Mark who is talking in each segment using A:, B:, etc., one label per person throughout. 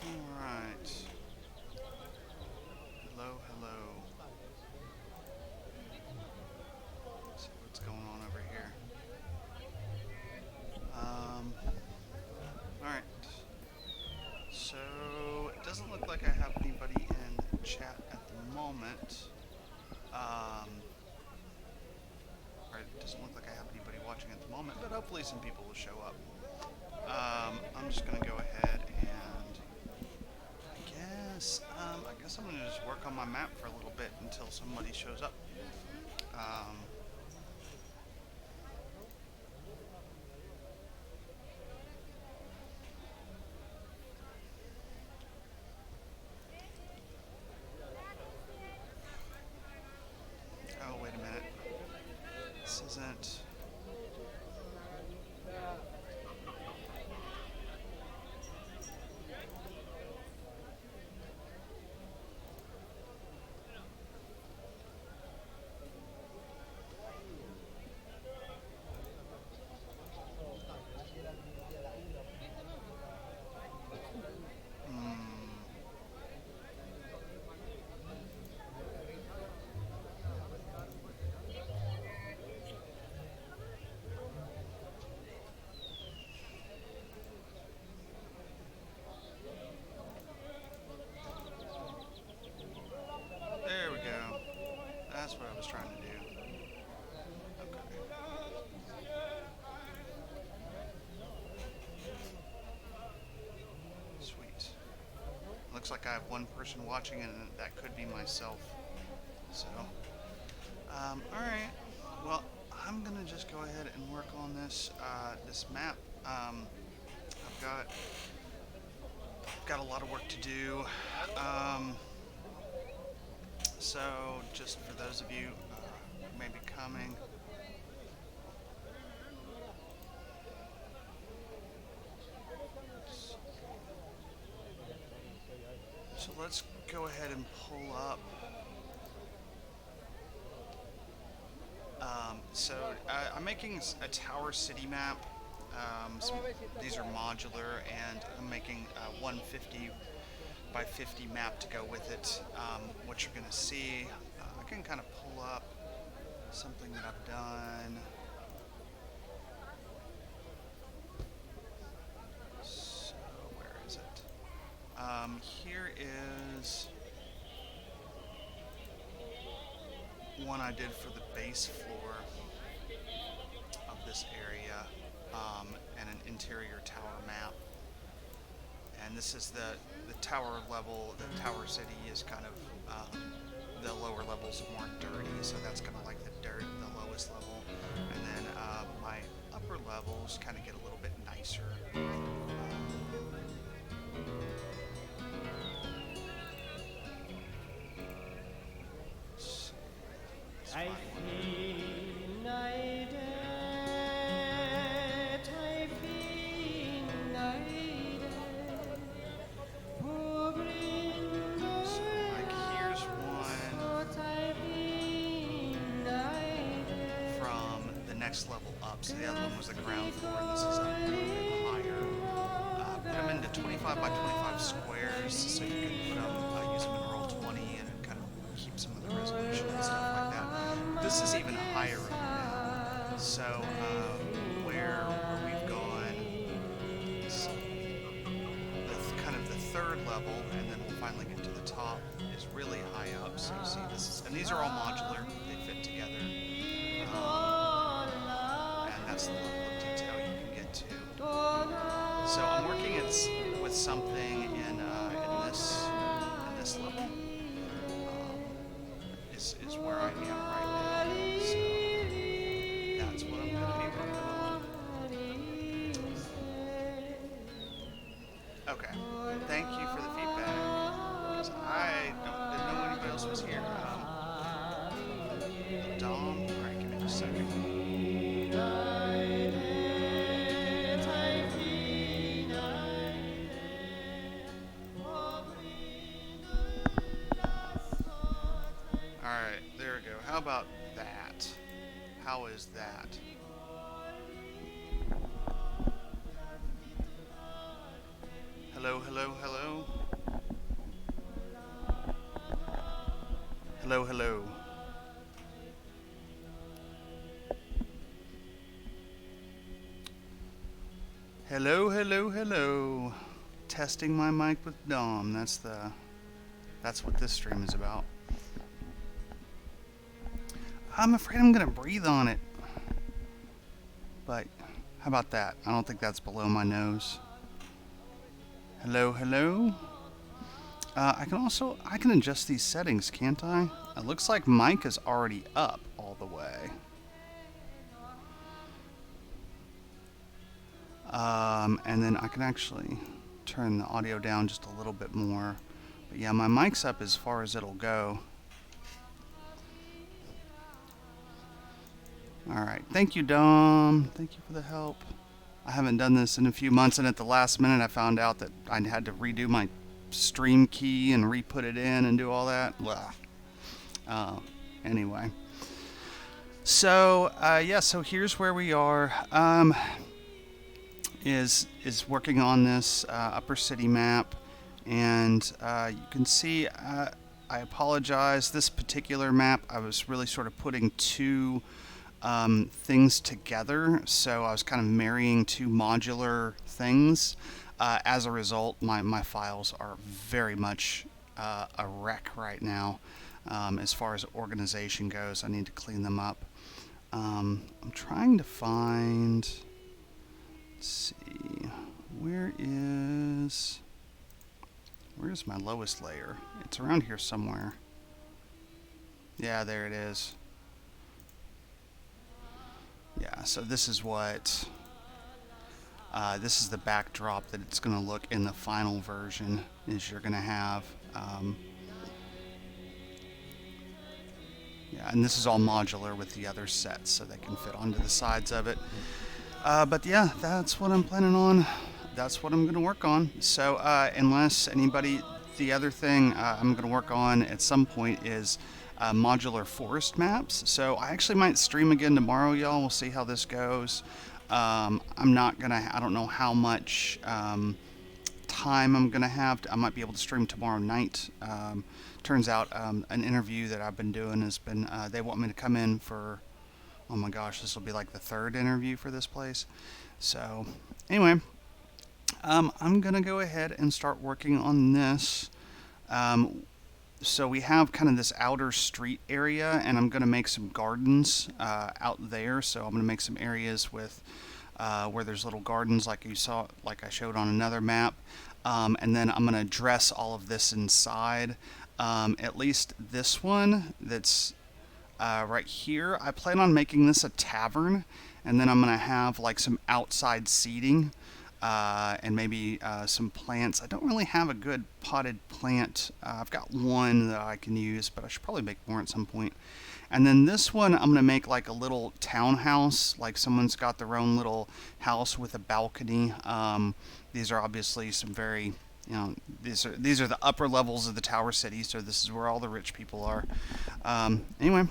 A: Alright. Hello, hello. Let's see what's going on over here. Alright. So, it doesn't look like I have anybody in chat at the moment. Or it doesn't look like I have anybody watching at the moment, but hopefully some people will show up. I'm just going to go ahead and I guess I'm going to just work on my map for a little bit until somebody shows up. Oh, wait a minute. This isn't... There we go. That's what I was trying to do. Okay. Sweet. Looks like I have one person watching, and that could be myself. So, alright. Well, I'm gonna just go ahead and work on this this map. I've got a lot of work to do. So, just for those of you who may be coming, so let's go ahead and pull up. I'm making a Tower City map. These are modular, and I'm making a 150 by 50 map to go with it. What you're going to see, I can kind of pull up something that I've done. So, where is it? Here is one I did for the base floor of this area, and an interior tower map. And this is the tower level. The Tower City is kind of the lower levels more dirty, so that's kind of like the lowest level. And then my upper levels kind of get a little bit nicer. Level up, so the other one was the ground floor, and this is up a little bit higher. Put them into 25 by 25 squares, so you can put them, use them in roll 20 and kind of keep some of the resolution and stuff like that. This is even higher up now. So where we've gone, is kind of the third level, and then we'll finally get to the top, is really high up. So you see this is, and these are all modular; they fit together. That's the level of detail you can get to. So I'm working with something in this level. Is where I am right now. So that's what I'm going to be working on. Okay. Thank you for the feedback. Because didn't know anybody else was here. Dom. All right, give me just a second. All right, there we go. How about that? How is that? Hello, hello, hello. Hello, hello. Hello, hello, hello. Testing my mic with Dom. That's what this stream is about. I'm afraid I'm gonna breathe on it. But how about that? I don't think that's below my nose. Hello, hello. I can adjust these settings, can't I? It looks like mic is already up all the way. And then I can actually turn the audio down just a little bit more. But yeah, my mic's up as far as it'll go. Alright, thank you, Dom. Thank you for the help. I haven't done this in a few months, and at the last minute I found out that I had to redo my stream key and re-put it in and do all that. Blah. Anyway. So, yeah, so here's where we are. Is working on this upper city map, and you can see I apologize. This particular map, I was really sort of putting two things together, so I was kind of marrying two modular things. As a result, my files are very much a wreck right now. As far as organization goes, I need to clean them up. I'm trying to find... Let's see, where's my lowest layer? It's around here somewhere. Yeah, there it is. Yeah, so this is what this is the backdrop that it's going to look in the final version. Is you're going to have yeah, and this is all modular with the other sets, so they can fit onto the sides of it. But yeah, that's what I'm planning on. That's what I'm going to work on. So unless anybody, the other thing I'm going to work on at some point is modular forest maps. So I actually might stream again tomorrow, y'all. We'll see how this goes. I don't know how much time I'm going to have. I might be able to stream tomorrow night. Turns out an interview that I've been doing has been, they want me to come in for... Oh my gosh, this will be like the third interview for this place. So, anyway, I'm going to go ahead and start working on this. So we have kind of this outer street area, and I'm going to make some gardens out there. So I'm going to make some areas with where there's little gardens like you saw, like I showed on another map. And then I'm going to dress all of this inside. At least this one that's... right here, I plan on making this a tavern, and then I'm going to have like some outside seating and maybe some plants. I don't really have a good potted plant. I've got one that I can use, but I should probably make more at some point. And then this one, I'm going to make like a little townhouse, like someone's got their own little house with a balcony. These are obviously some very... You know, these are the upper levels of the Tower City, so this is where all the rich people are. Anyway,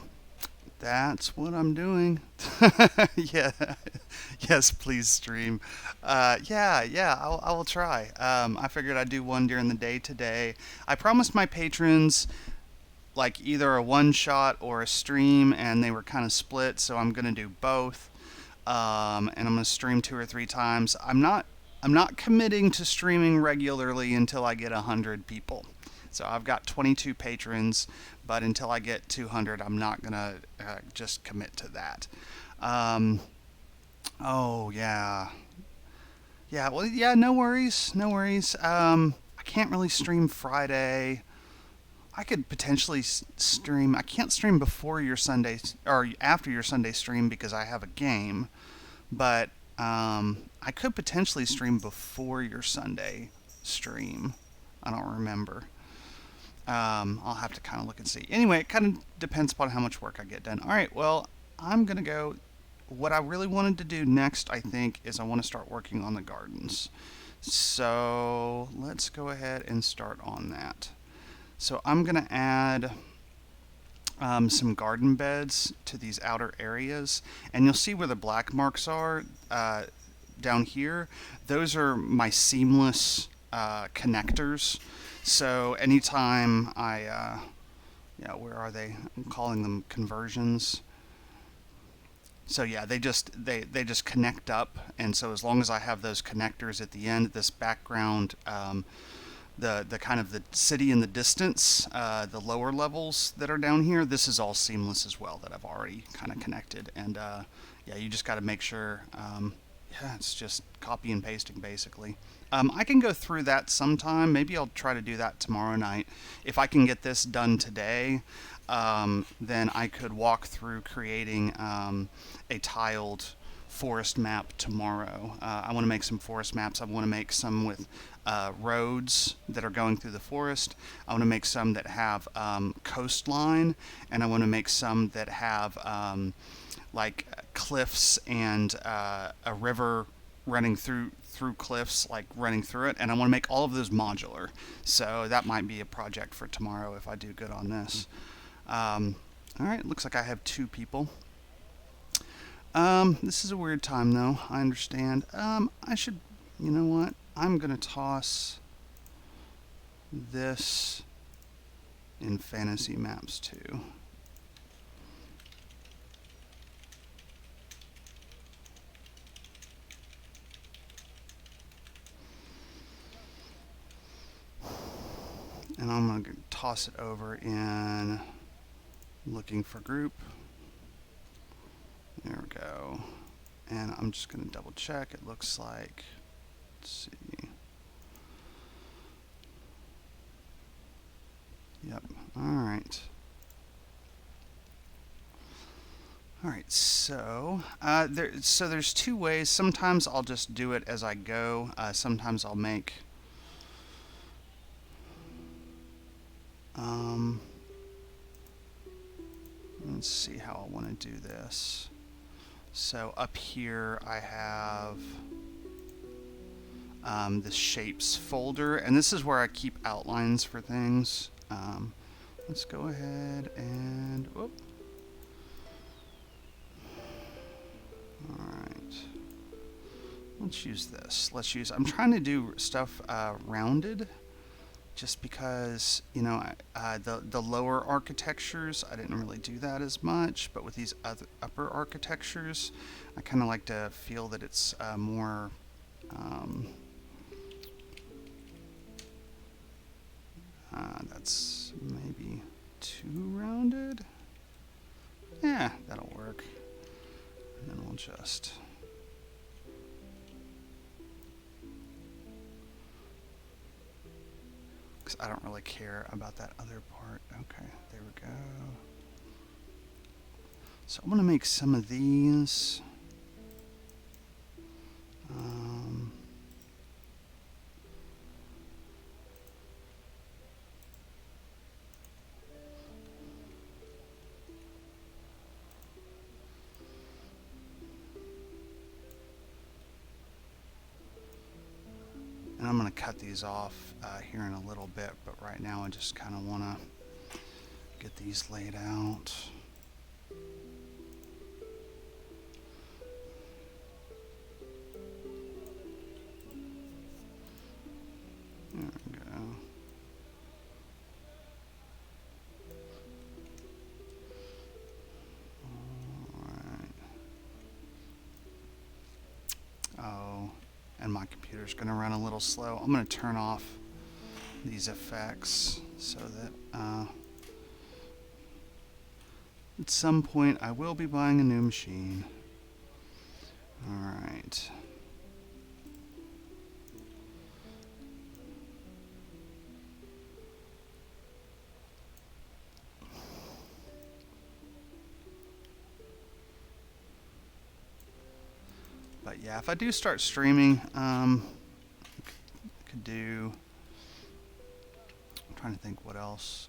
A: that's what I'm doing. Yeah, yes, please stream. Yeah, I will try. I figured I'd do one during the day today. I promised my patrons like either a one shot or a stream, and they were kind of split, so I'm gonna do both. And I'm gonna stream 2 or 3 times. I'm not committing to streaming regularly until I get 100 people. So I've got 22 patrons, but until I get 200, I'm not going to just commit to that. Oh, yeah. Yeah, well, yeah, no worries, no worries. I can't really stream Friday. I could potentially stream. I can't stream before your Sunday, or after your Sunday stream because I have a game, but... I could potentially stream before your Sunday stream. I don't remember. I'll have to kind of look and see. Anyway, it kind of depends upon how much work I get done. All right, well, I'm going to go. What I really wanted to do next, I think, is I want to start working on the gardens. So let's go ahead and start on that. So I'm going to add some garden beds to these outer areas, and you'll see where the black marks are down here. Those are my seamless connectors. So anytime yeah, where are they? I'm calling them conversions. So yeah, they just connect up, and so as long as I have those connectors at the end, this background, the kind of the city in the distance, the lower levels that are down here, this is all seamless as well that I've already kind of connected, and yeah, you just got to make sure. Yeah, it's just copy and pasting basically. I can go through that sometime. Maybe I'll try to do that tomorrow night. If I can get this done today, then I could walk through creating a tiled forest map tomorrow. I want to make some forest maps. I want to make some with roads that are going through the forest. I want to make some that have coastline, and I want to make some that have like cliffs and a river running through cliffs, like running through it, and I want to make all of those modular. So that might be a project for tomorrow if I do good on this. All right, looks like I have 2 people. This is a weird time though, I understand. I should, you know what? I'm gonna toss this in fantasy maps too. And I'm going to toss it over in looking for group. There we go. And I'm just going to double check. It looks like, let's see. Yep. All right. All right. So there's 2 ways. Sometimes I'll just do it as I go. Sometimes I'll make let's see how I want to do this. So up here I have this shapes folder, and this is where I keep outlines for things. Let's go ahead and whoop. All right. Let's use this. I'm trying to do stuff rounded, just because, you know, the lower architectures, I didn't really do that as much, but with these other upper architectures, I kind of like to feel that it's more, that's maybe too rounded. Yeah, that'll work. And then we'll just... I don't really care about that other part. Okay, there we go. So I'm going to make some of these. And I'm going to cut these off here in a little bit, but right now I just kind of want to get these laid out. There we go. Oh, and my computer's going to run a little slow. I'm going to turn off these effects so that at some point I will be buying a new machine. Alright. But yeah, if I do start streaming, could do... I'm trying to think what else.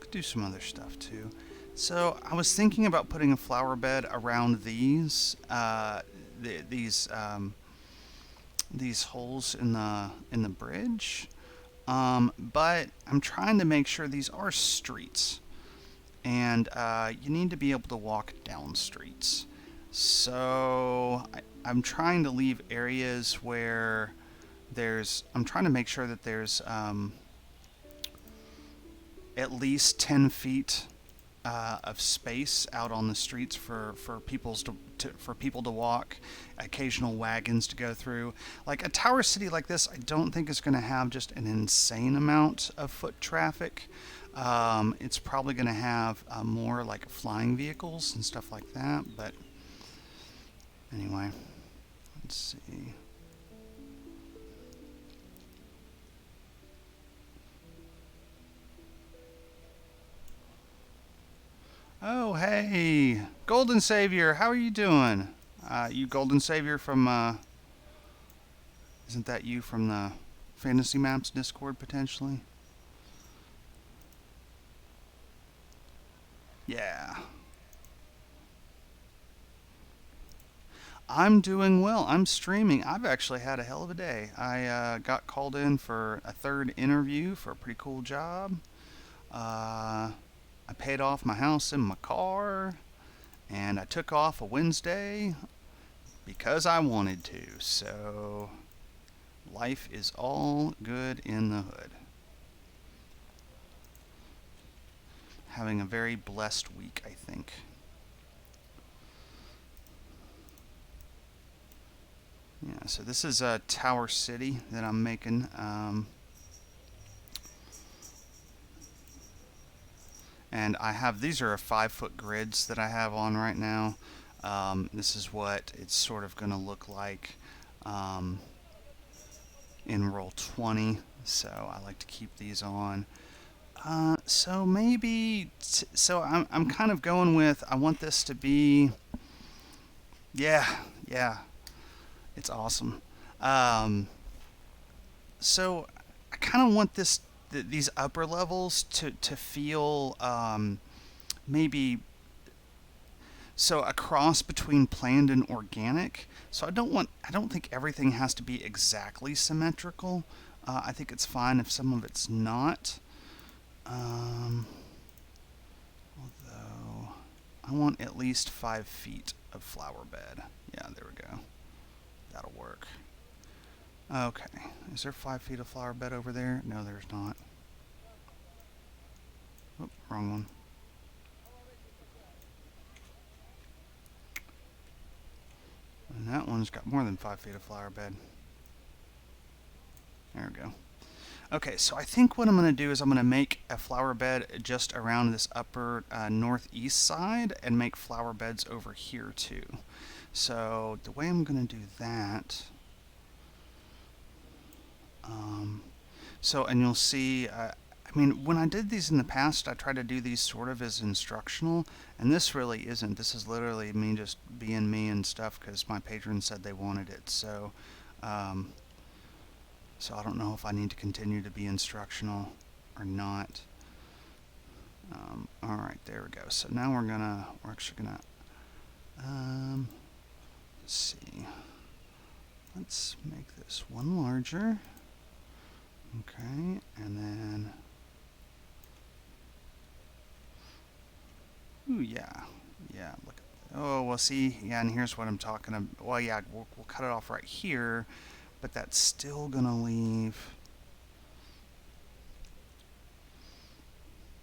A: Could do some other stuff too. So I was thinking about putting a flower bed around these holes in the bridge. But I'm trying to make sure these are streets, and you need to be able to walk down streets. So I'm trying to leave areas where I'm trying to make sure that there's at least 10 feet of space out on the streets for people to walk, occasional wagons to go through. Like a tower city like this, I don't think is going to have just an insane amount of foot traffic. It's probably going to have more like flying vehicles and stuff like that. But anyway, let's see. Oh, hey, Golden Savior, how are you doing? You Golden Savior from, isn't that you from the Fantasy Maps Discord, potentially? Yeah. I'm doing well. I'm streaming. I've actually had a hell of a day. I got called in for a third interview for a pretty cool job. I paid off my house and my car, and I took off a Wednesday because I wanted to. So life is all good in the hood. Having a very blessed week, I think. Yeah, so this is a Tower City that I'm making. And these are 5-foot grids that I have on right now. This is what it's sort of going to look like in roll 20. So I like to keep these on. So maybe, so I'm kind of going with, I want this to be, yeah, it's awesome. So I kind of want these upper levels to feel maybe so a cross between planned and organic. So I don't think everything has to be exactly symmetrical. I think it's fine if some of it's not. Although I want at least 5 feet of flower bed. Yeah, there we go. That'll work. Okay. Is there 5 feet of flower bed over there? No, there's not. Oh, wrong one. And that one's got more than 5 feet of flower bed. There we go. Okay, so I think what I'm going to do is I'm going to make a flower bed just around this upper northeast side and make flower beds over here too. So the way I'm going to do that, and you'll see, I mean, when I did these in the past, I tried to do these sort of as instructional, and this really isn't. This is literally me just being me and stuff because my patrons said they wanted it. So I don't know if I need to continue to be instructional or not. All right, there we go. So now we're actually gonna, let's see. Let's make this one larger. Okay, and then, ooh, yeah, look at that. Oh, well, see, yeah, and here's what I'm talking about. Well, yeah, we'll cut it off right here. But that's still gonna leave.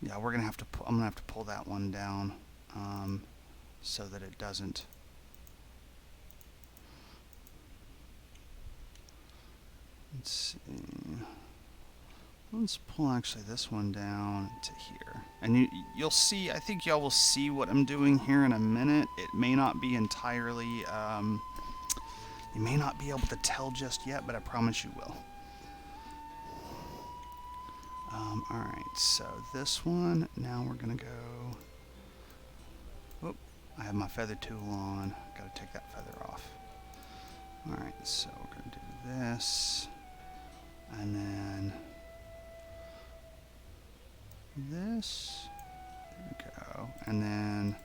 A: Yeah, I'm gonna have to pull that one down so that it doesn't. Let's see. Let's pull actually this one down to here, and you'll see. I think y'all will see what I'm doing here in a minute. It may not be entirely. You may not be able to tell just yet, but I promise you will. Alright, so this one, now we're going to go... Oh, I have my feather tool on. Got to take that feather off. Alright, so we're going to do
B: this, and then this. There we go. And then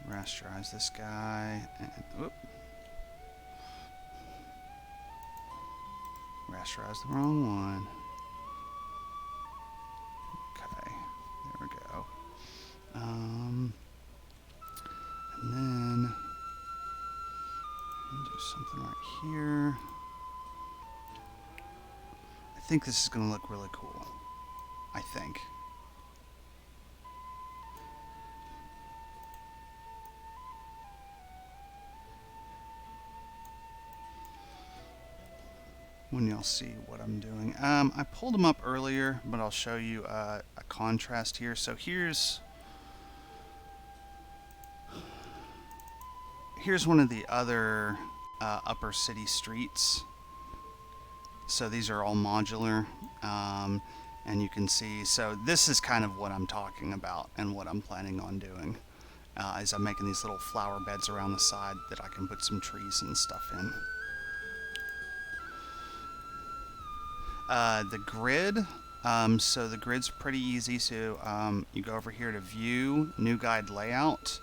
B: rasterize this guy. And, whoop. Rasterize the wrong one. Okay, there we go. And then do something right here. I think this is going to look really cool. I think. When you'll see what I'm doing. I pulled them up earlier, but I'll show you a contrast here. So here's one of the other upper city streets. So these are all modular, and you can see, so this is kind of what I'm talking about and what I'm planning on doing. Is I'm making these little flower beds around the side that I can put some trees and stuff in. The grid, so the grid's pretty easy. So you go over here to View, New Guide Layout,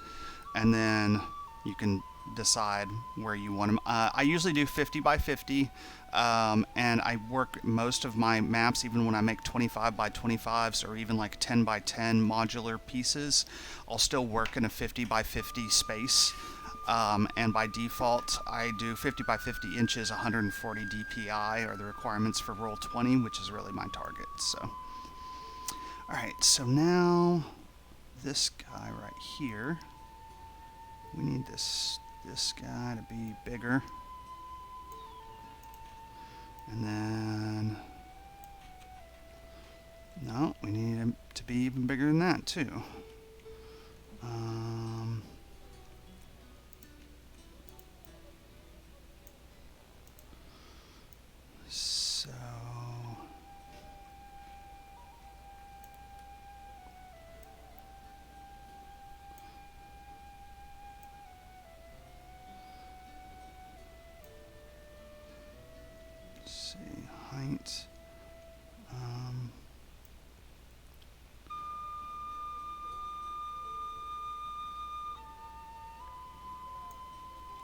B: and then you can decide where you want them. I usually do 50 by 50, and I work most of my maps, even when I make 25 by 25s or even like 10 by 10 modular pieces, I'll still work in a 50 by 50 space. And by default, I do 50 by 50 inches, 140 DPI are the requirements for Roll20, which is really my target. So, all right, so now this guy right here, we need this guy to be bigger. And then, no, we need him to be even bigger than that too. So let's see, height. There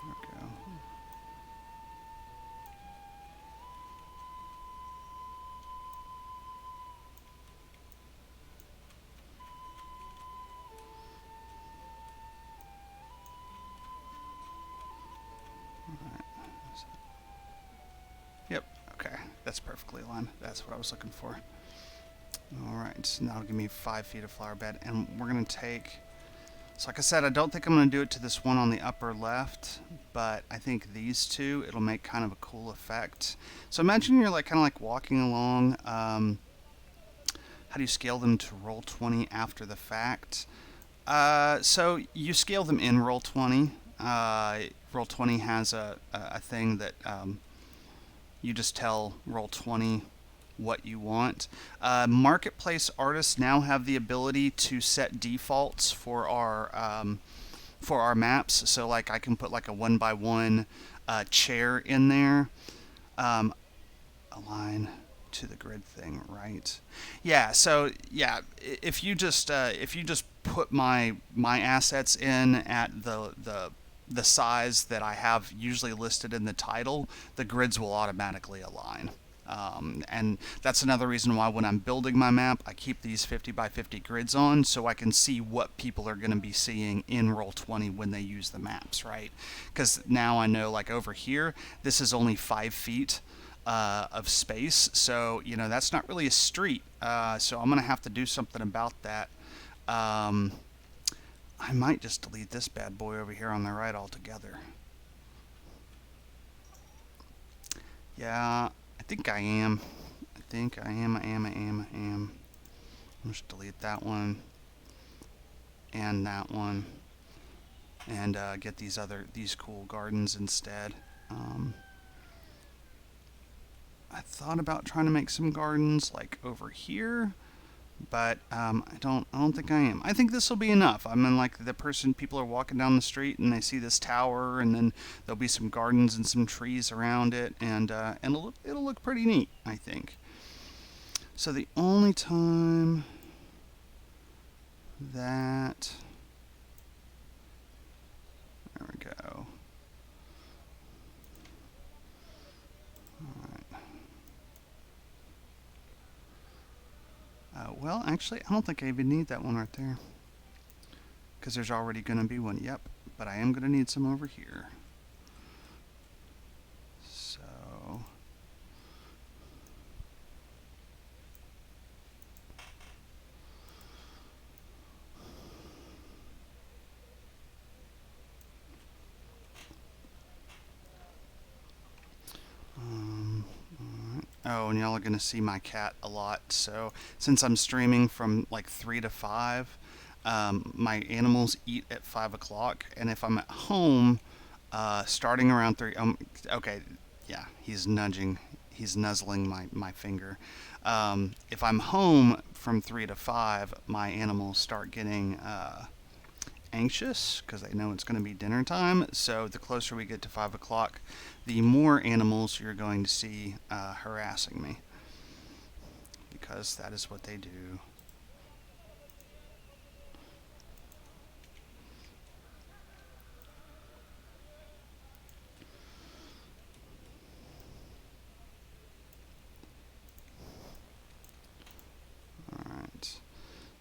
B: we go. Yep, okay, that's perfectly aligned. That's what I was looking for. Alright, so now it'll give me 5 feet of flower bed, and we're going to take, so like I said, I don't think I'm going to do it to this one on the upper left, but I think these two, it'll make kind of a cool effect. So imagine you're like kind of like walking along. How do you scale them to Roll20 after the fact? So you scale them in Roll20. Roll20 has a thing that you just tell Roll20 what you want. Marketplace artists now have the ability to set defaults for our maps. So like I can put like a 1x1 chair in there. Align to the grid thing, right? Yeah. So yeah, if you just put my assets in at the size that I have usually listed in the title, the grids will automatically align. And that's another reason why when I'm building my map, I keep these 50 by 50 grids on so I can see what people are going to be seeing in Roll20 when they use the maps, right? Because now I know, like over here, this is only 5 feet of space, so you know that's not really a street. So I'm going to have to do something about that. I might just delete this bad boy over here on the right altogether. Yeah, I think I am. I am. I'll just delete that one and that one, and get these cool gardens instead. I thought about trying to make some gardens like over here, but I don't think I am. I think this will be enough. I mean, like people are walking down the street and they see this tower, and then there'll be some gardens and some trees around it, and it'll look pretty neat, I think. So the only time that there we go. All right. Well, actually, I don't think I even need that one right there because there's already going to be one. Yep, but I am going to need some over here. So alright. Oh, and y'all are gonna see my cat a lot. So since I'm streaming from like 3 to 5, my animals eat at 5 o'clock, and if I'm at home, starting around 3. Okay, yeah, he's nuzzling my finger. If I'm home from 3 to 5, my animals start getting anxious because they know it's going to be dinner time. So the closer we get to 5 o'clock, the more animals you're going to see harassing me because that is what they do. All right.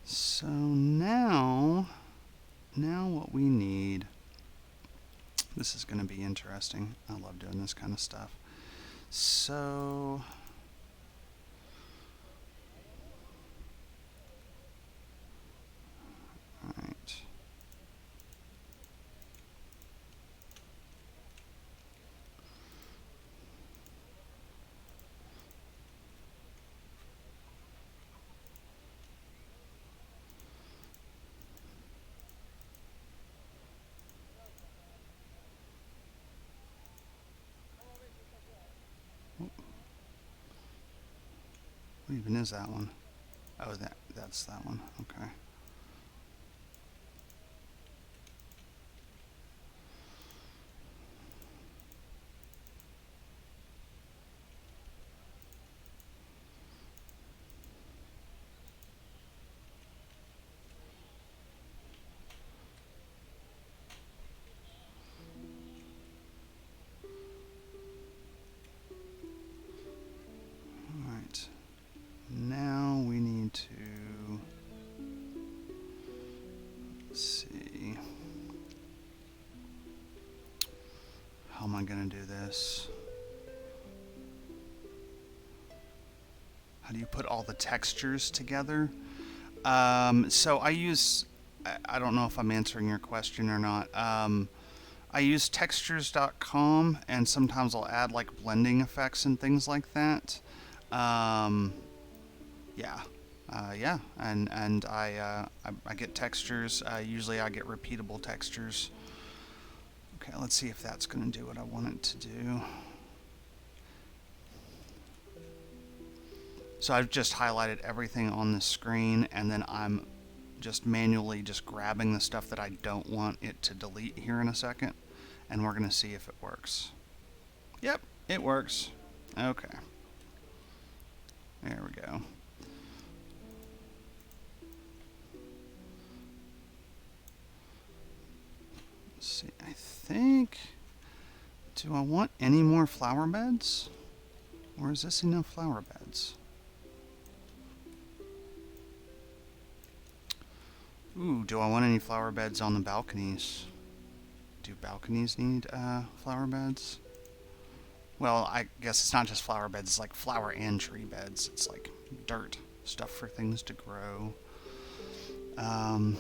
B: So now what we need. This is going to be interesting. I love doing this kind of stuff. So all right. What even is that one? Oh, that's that one. Okay. All right. Now we need to see. How am I going to do this? How do you put all the textures together? So I don't know if I'm answering your question or not. I use textures.com, and sometimes I'll add like blending effects and things like that. Um, yeah. Yeah, and I get textures. Usually I get repeatable textures. Okay, let's see if that's going to do what I want it to do. So I've just highlighted everything on the screen, and then I'm just manually just grabbing the stuff that I don't want it to delete here in a second, and we're going to see if it works. Yep, it works. Okay. There we go. Let's see, I think... Do I want any more flower beds? Or is this enough flower beds? Ooh, do I want any flower beds on the balconies? Do balconies need flower beds? Well, I guess it's not just flower beds, it's like flower and tree beds. It's like dirt, stuff for things to grow. All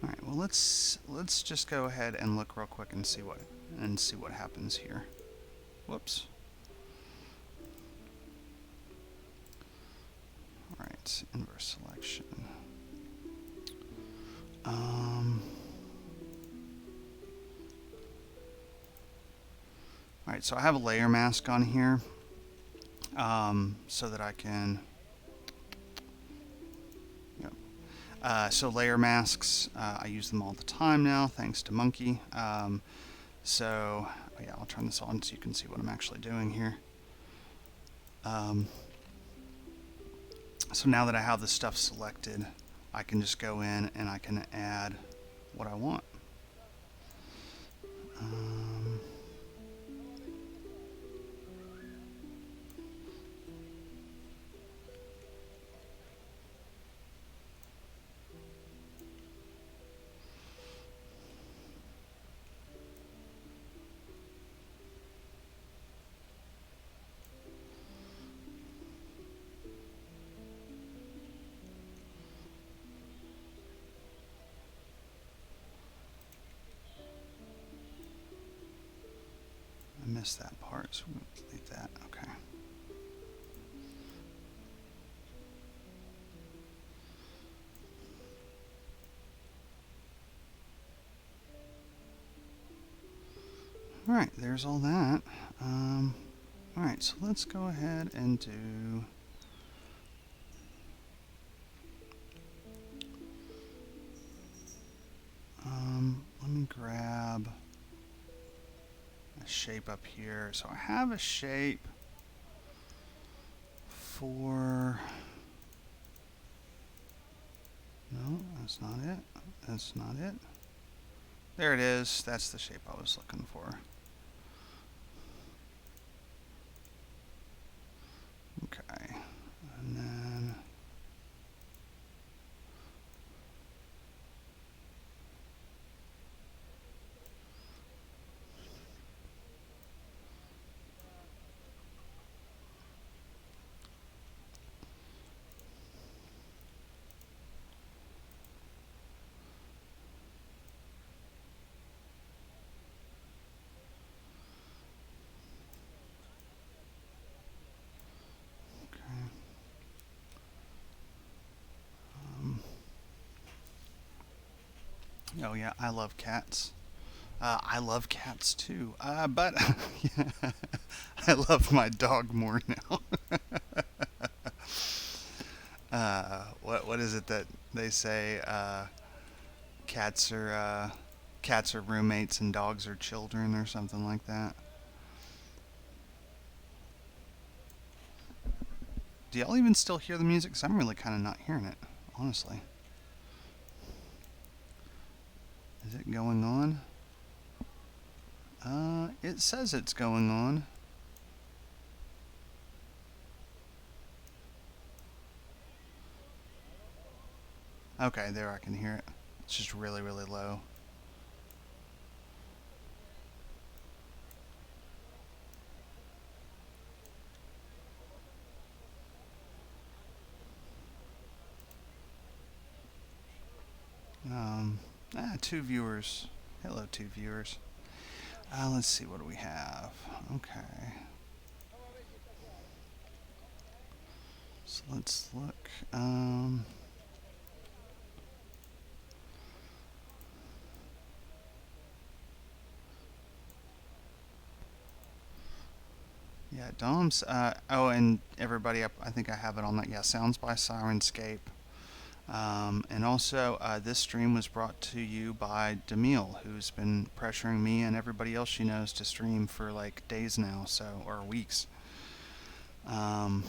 B: right, well let's just go ahead and look real quick and see what happens here. Whoops. All right, inverse selection. All right, so I have a layer mask on here, so that I can. Yep. So layer masks, I use them all the time now, thanks to Monkey. So yeah, I'll turn this on so you can see what I'm actually doing here. Um, so now that I have the stuff selected, I can just go in and I can add what I want. Um, I missed that part, so we'll delete that. Okay. All right, there's all that. All right, so let's go ahead and do. Let me grab a shape up here. So I have a shape for. No, that's not it. That's not it. There it is. That's the shape I was looking for. Okay. And then. Okay. Oh yeah, I love cats. I love cats too, but yeah, I love my dog more now. What is it that they say? Cats are cats are roommates and dogs are children, or something like that. Do y'all even still hear the music? 'Cause I'm really kind of not hearing it, honestly. Is it going on? It says it's going on. Okay, there I can hear it. It's just really, really low. Um, 2 viewers. Hello, 2 viewers. Let's see, what do we have? Okay. So let's look. Yeah, Dom's. Oh, and everybody, I think I have it on that. Yeah, Sounds by Sirenscape. And also, this stream was brought to you by Demille, who's been pressuring me and everybody else she knows to stream for like days now, so or weeks. Um,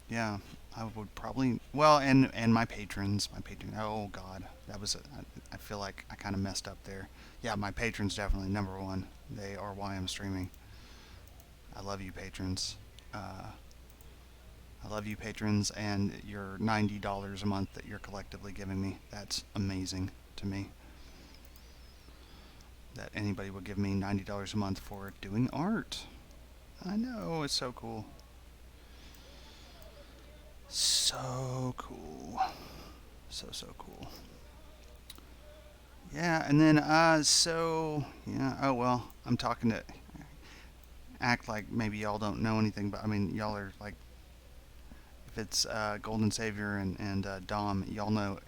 B: yeah, I would probably. Well, and my patrons, my patron. Oh God, that was. I feel like I kind of messed up there. Yeah, my patrons definitely number one. They are why I'm streaming. I love you, patrons. Uh, I love you, patrons, and your $90 a month that you're collectively giving me. That's amazing to me. That anybody would give me $90 a month for doing art. I know, it's so cool. So cool. So cool. Yeah, and then, yeah, oh well, I'm talking to, act like maybe y'all don't know anything, but I mean, y'all are like, if it's Golden Savior and Dom, y'all know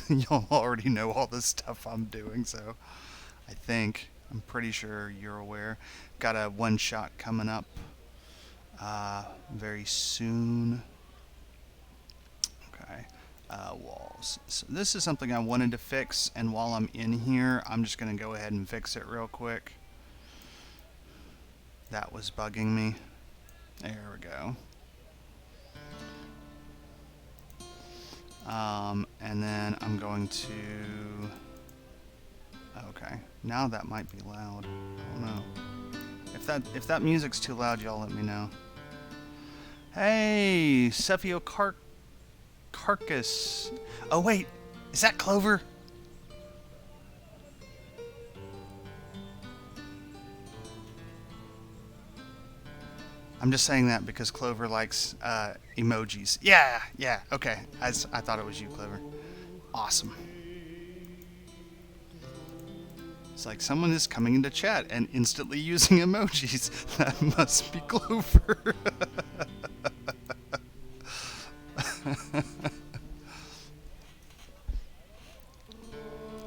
B: y'all already know all the stuff I'm doing, so I think, I'm pretty sure you're aware. Got a one shot coming up very soon. Okay. Walls. So this is something I wanted to fix, and while I'm in here, I'm just going to go ahead and fix it real quick. That was bugging me. There we go. And then I'm going to... Okay, now that might be loud. I don't know. If that music's too loud, y'all let me know. Hey, Carcass. Oh wait, is that Clover? I'm just saying that because Clover likes emojis. Yeah, okay. I thought it was you, Clover. Awesome. It's like someone is coming into chat and instantly using emojis. That must be Clover.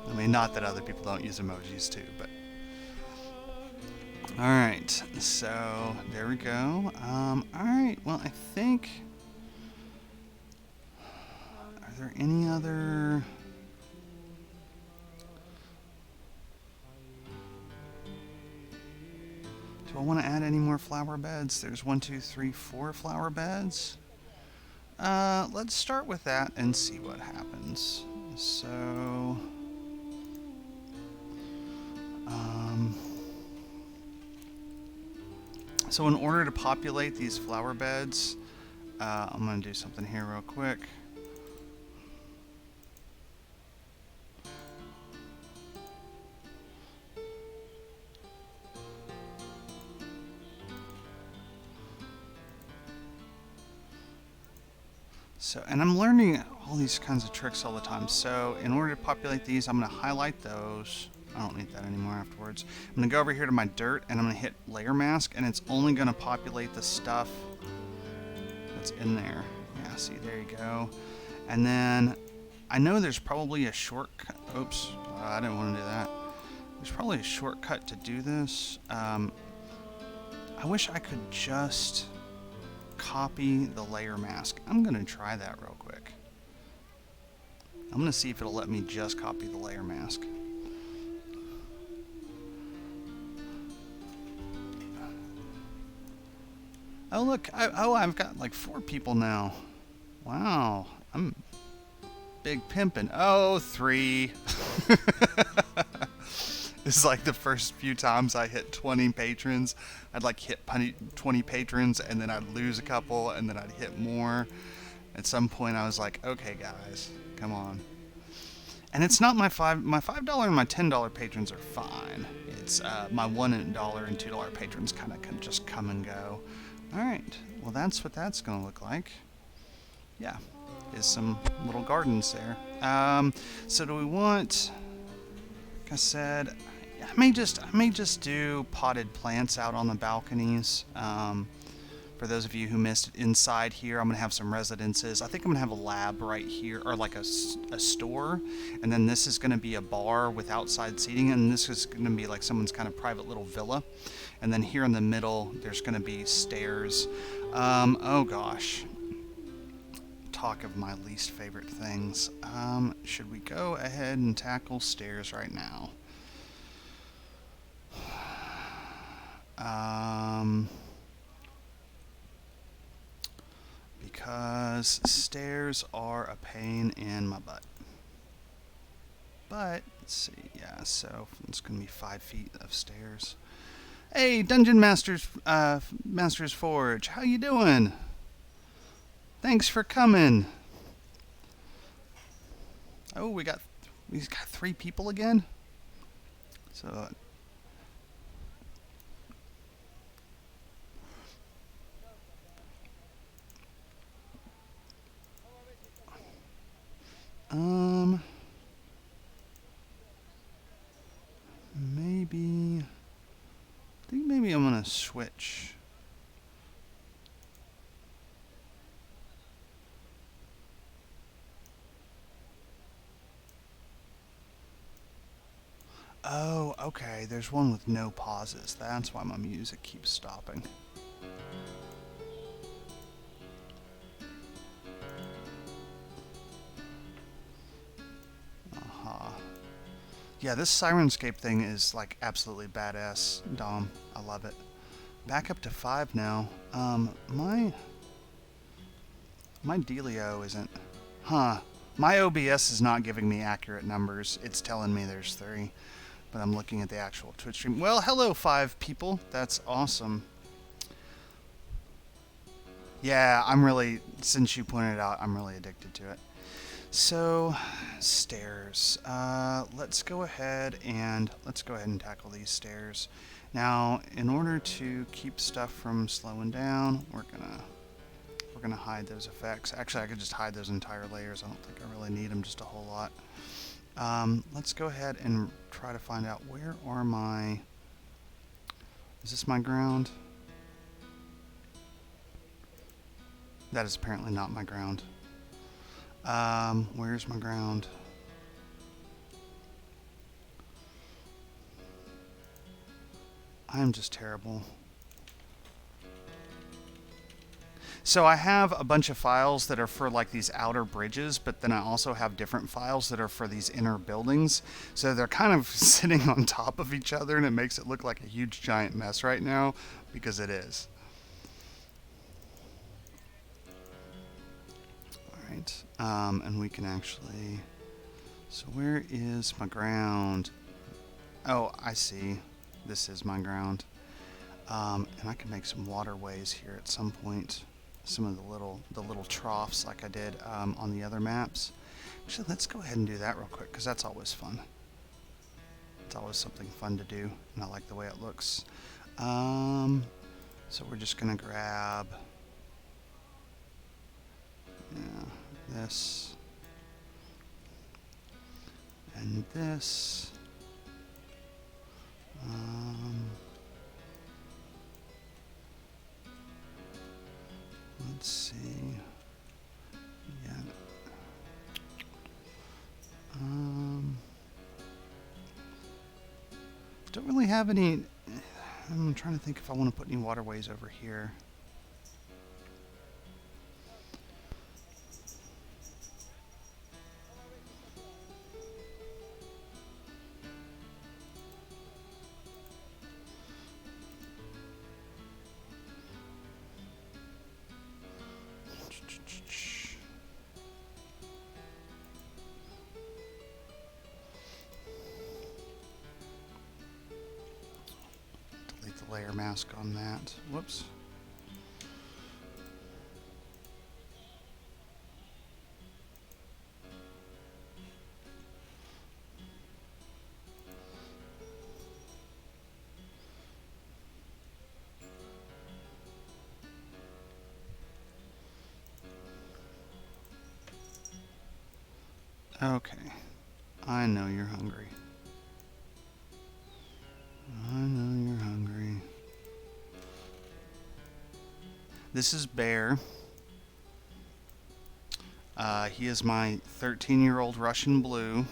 B: I mean, not that other people don't use emojis too, but... Alright, so there we go. Alright, well, I think... Are there any other... Do I want to add any more flower beds? There's 1, 2, 3, 4 flower beds. Let's start with that and see what happens. So... So in order to populate these flower beds, I'm going to do something here real quick. So, and I'm learning all these kinds of tricks all the time. So in order to populate these, I'm going to highlight those. I don't need that anymore afterwards. I'm going to go over here to my dirt, and I'm going to hit layer mask, and it's only going to populate the stuff that's in there. Yeah, see, there you go. And then I know there's probably a shortcut. Oops, I didn't want to do that. There's probably a shortcut to do this. I wish I could just copy the layer mask. I'm going to try that real quick. I'm going to see if it'll let me just copy the layer mask. Oh look, I've got like 4 people now. Wow, I'm big pimpin'. Oh, 3. This is like the first few times I hit 20 patrons. I'd like hit 20 patrons, and then I'd lose a couple, and then I'd hit more. At some point I was like, okay guys, come on. And it's not my $5 and my $10 patrons are fine. It's my $1 and $2 patrons kind of can just come and go. Alright, well that's what that's going to look like. Yeah, is some little gardens there. So do we want, like I said, I may just do potted plants out on the balconies. For those of you who missed it, inside here, I'm going to have some residences. I think I'm going to have a lab right here, or like a store. And then this is going to be a bar with outside seating. And this is going to be like someone's kind of private little villa. And then here in the middle, there's going to be stairs. Oh gosh. Talk of my least favorite things. Should we go ahead and tackle stairs right now? Because stairs are a pain in my butt. But, let's see, yeah, so it's going to be 5 feet of stairs. Hey, Dungeon Master's Forge, how you doing? Thanks for coming. Oh, we got 3 people again? So... maybe... I think maybe I'm gonna switch. Oh, okay, there's one with no pauses. That's why my music keeps stopping. Yeah, this Sirenscape thing is like absolutely badass, Dom. I love it. Back up to 5 now. My Delio isn't. Huh. My OBS is not giving me accurate numbers. It's telling me there's 3, but I'm looking at the actual Twitch stream. Well, hello 5 people. That's awesome. Yeah, I'm really, since you pointed it out, I'm really addicted to it. So, stairs. Let's go ahead and tackle these stairs. Now, in order to keep stuff from slowing down, we're gonna hide those effects. Actually, I could just hide those entire layers. I don't think I really need them just a whole lot. Let's go ahead and try to find out where are my. Is this my ground? That is apparently not my ground. Where's my ground? I'm just terrible. So I have a bunch of files that are for like these outer bridges, but then I also have different files that are for these inner buildings. So they're kind of sitting on top of each other, and it makes it look like a huge giant mess right now, because it is. Alright, and we can actually... So where is my ground? Oh, I see. This is my ground. And I can make some waterways here at some point. Some of the little troughs like I did on the other maps. Actually, let's go ahead and do that real quick, because that's always fun. It's always something fun to do, and I like the way it looks. So we're just gonna grab this and this. Let's see. Yeah. Don't really have any. I'm trying to think if I want to put any waterways over here. Delete the layer mask on that. Whoops. Okay. I know you're hungry. I know you're hungry. This is Bear. He is my 13-year-old Russian blue.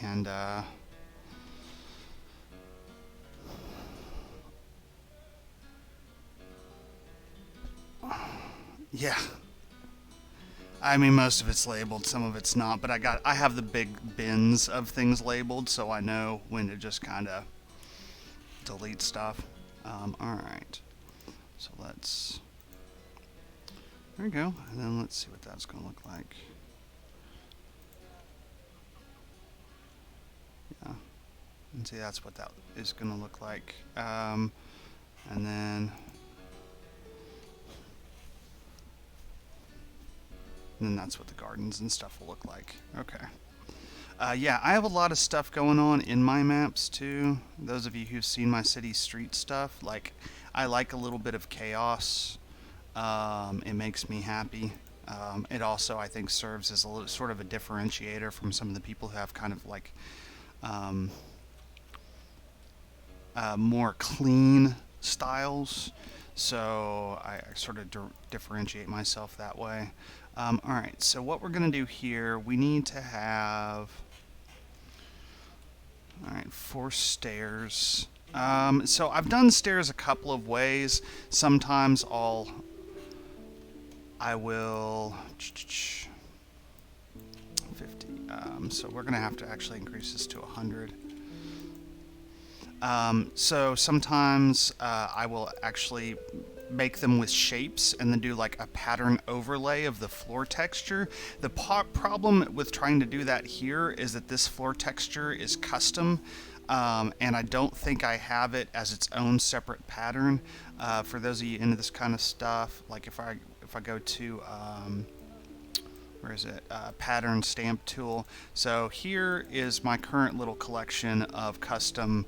B: And, yeah. I mean, most of it's labeled, some of it's not, but I have the big bins of things labeled, so I know when to just kind of delete stuff. Alright. So let's... There we go. And then let's see what that's going to look like. Yeah. And see, that's what that is going to look like. And then that's what the gardens and stuff will look like. Okay. Yeah, I have a lot of stuff going on in my maps too. Those of you who've seen my city street stuff, like, I like a little bit of chaos. It makes me happy. It also, I think, serves as a little, sort of a differentiator from some of the people who have kind of like more clean styles. So I sort of differentiate myself that way. Alright, so what we're going to do here, we need to have... Alright, 4 stairs. So I've done stairs a couple of ways. Sometimes I will... 50. So we're gonna have to actually increase this to 100. So sometimes I will actually make them with shapes and then do like a pattern overlay of the floor texture. The problem with trying to do that here is that this floor texture is custom, and I don't think I have it as its own separate pattern. For those of you into this kind of stuff, like if I go to where is it? Pattern stamp tool. So here is my current little collection of custom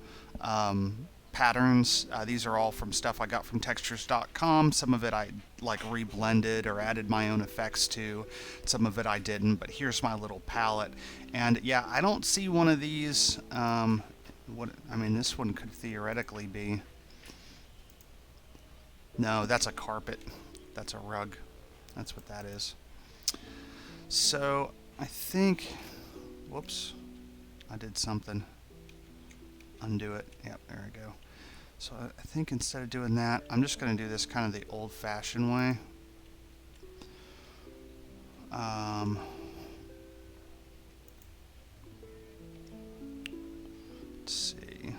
B: patterns. These are all from stuff I got from textures.com. Some of it I like reblended or added my own effects to. Some of it I didn't, but here's my little palette. And yeah, I don't see one of these. This one could theoretically be. No, that's a carpet. That's a rug. That's what that is. So I think, whoops, I did something. Undo it. Yep, there we go. So I think instead of doing that, I'm just going to do this kind of the old-fashioned way. Let's see. There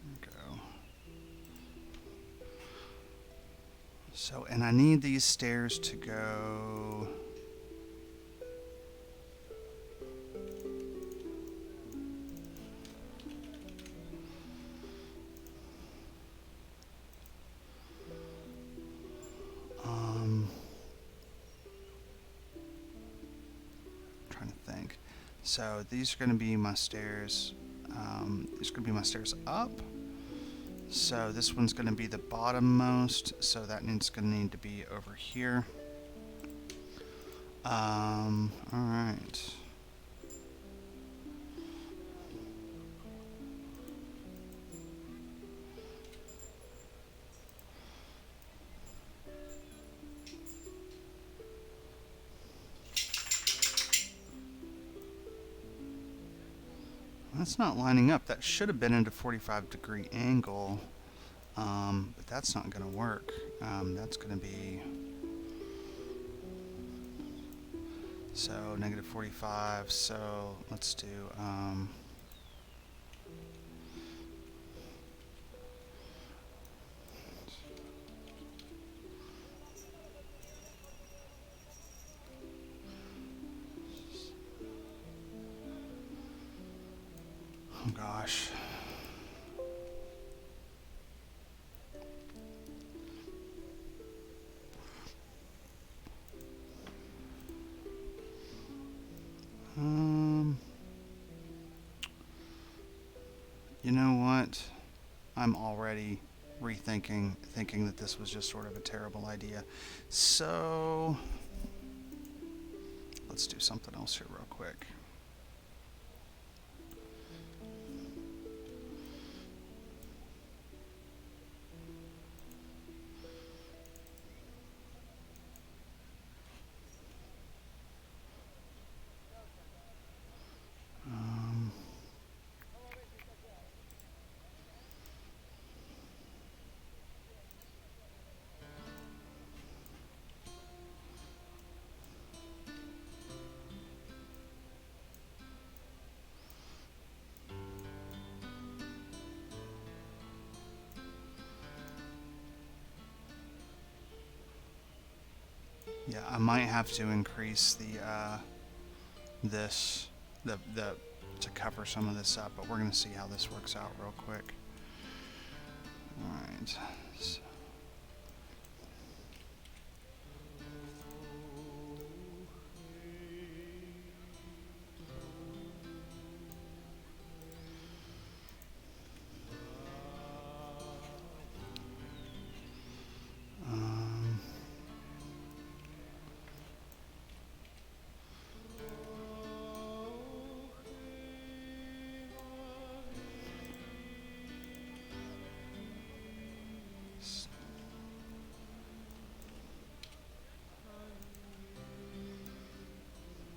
B: we go. So, and I need these stairs to go. Trying to think. So these are going to be my stairs. These are going to be my stairs up. So this one's going to be the bottommost. So that needs going to need to be over here. All right. That's not lining up. That should have been at a 45-degree angle, but that's not going to work. That's going to be, so negative 45, so let's do, oh gosh. You know what? I'm already thinking that this was just sort of a terrible idea. So let's do something else here real quick. Yeah, I might have to increase the to cover some of this up, but we're gonna see how this works out real quick. All right. So.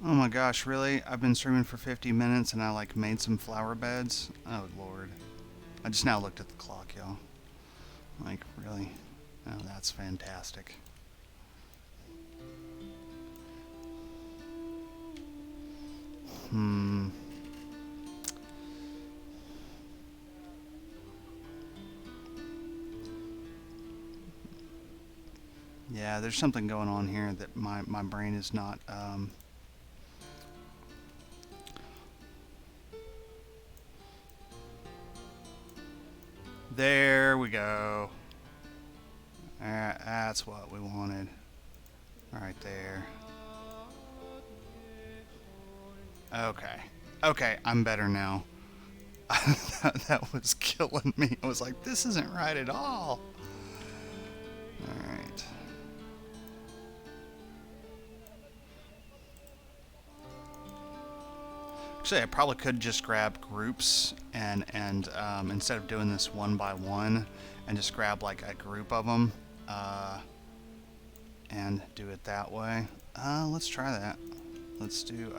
B: Oh my gosh, really? I've been streaming for 50 minutes and I like made some flower beds? Oh lord. I just now looked at the clock, y'all. Like, really? Oh, that's fantastic. Hmm. Yeah, there's something going on here that my brain is not. There we go. That's what we wanted. Right there. Okay. Okay, I'm better now. That was killing me. I was like, this isn't right at all. Alright. Actually, I probably could just grab groups and instead of doing this one by one, and just grab like a group of them and do it that way. Let's try that. Let's do.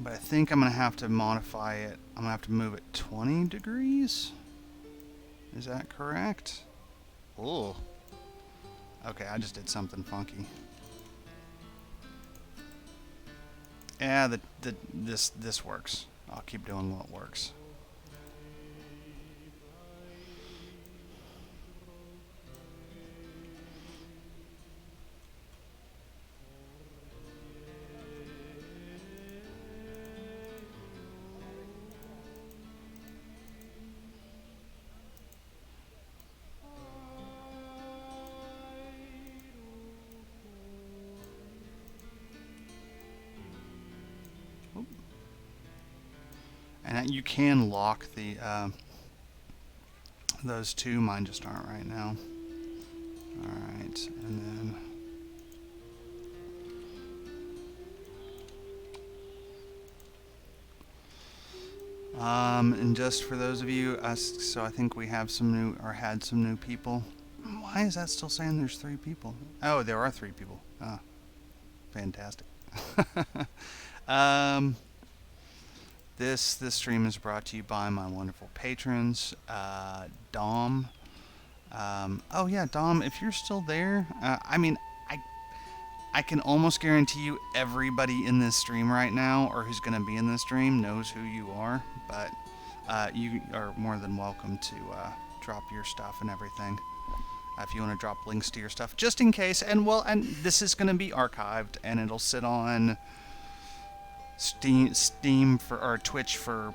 B: But I think I'm gonna have to modify it. I'm gonna have to move it 20 degrees. Is that correct? Oh. Okay, I just did something funky. Yeah, this works. I'll keep doing what works. And you can lock the those two. Mine just aren't right now. All right, and then. And just for those of you, so I think we have some new, or had some new people. Why is that still saying there's 3 people? Oh, there are 3 people. Ah, fantastic. um, this stream is brought to you by my wonderful patrons, Dom. Oh yeah, Dom, if you're still there, I mean, I can almost guarantee you everybody in this stream right now, or who's going to be in this stream, knows who you are. But you are more than welcome to drop your stuff and everything. If you want to drop links to your stuff, just in case. And well, and this is going to be archived, and it'll sit on Steam for or Twitch for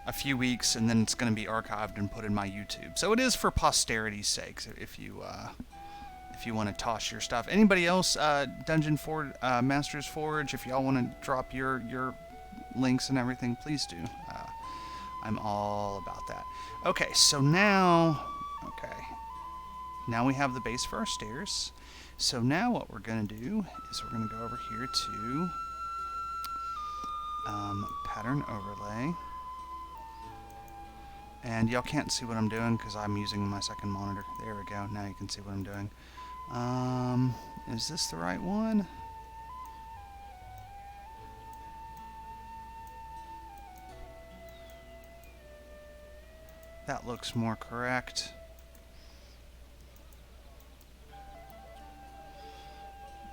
B: a few weeks, and then it's going to be archived and put in my YouTube. So it is for posterity's sake. If you want to toss your stuff. Anybody else, Dungeon Forge, Masters Forge, if y'all want to drop your links and everything, please do. I'm all about that. Okay, so now, now we have the base for our stairs. So now what we're going to do is we're going to go over here to pattern overlay. And y'all can't see what I'm doing because I'm using my second monitor. There we go. Now you can see what I'm doing. Is this the right one? That looks more correct.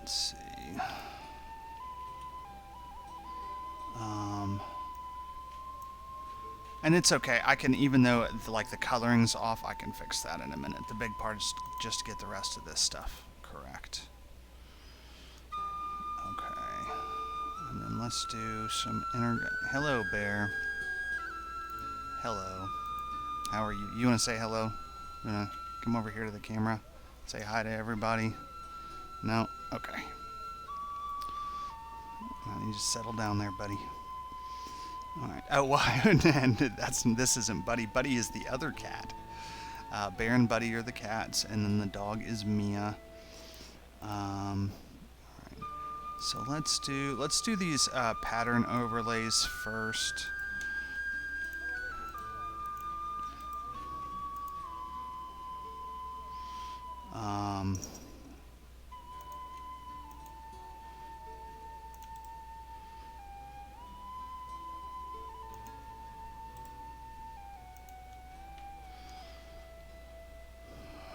B: Let's see. And it's okay. I can, even though like the coloring's off, I can fix that in a minute. The big part is just to get the rest of this stuff correct. Okay. And then let's do some hello, bear. Hello. How are you? You want to say hello? You want to come over here to the camera? Say hi to everybody? No? Okay. You just settle down there, buddy. All right. Oh, why? And this isn't Buddy. Buddy is the other cat. Bear and Buddy are the cats, and then the dog is Mia. All right. So let's do these pattern overlays first.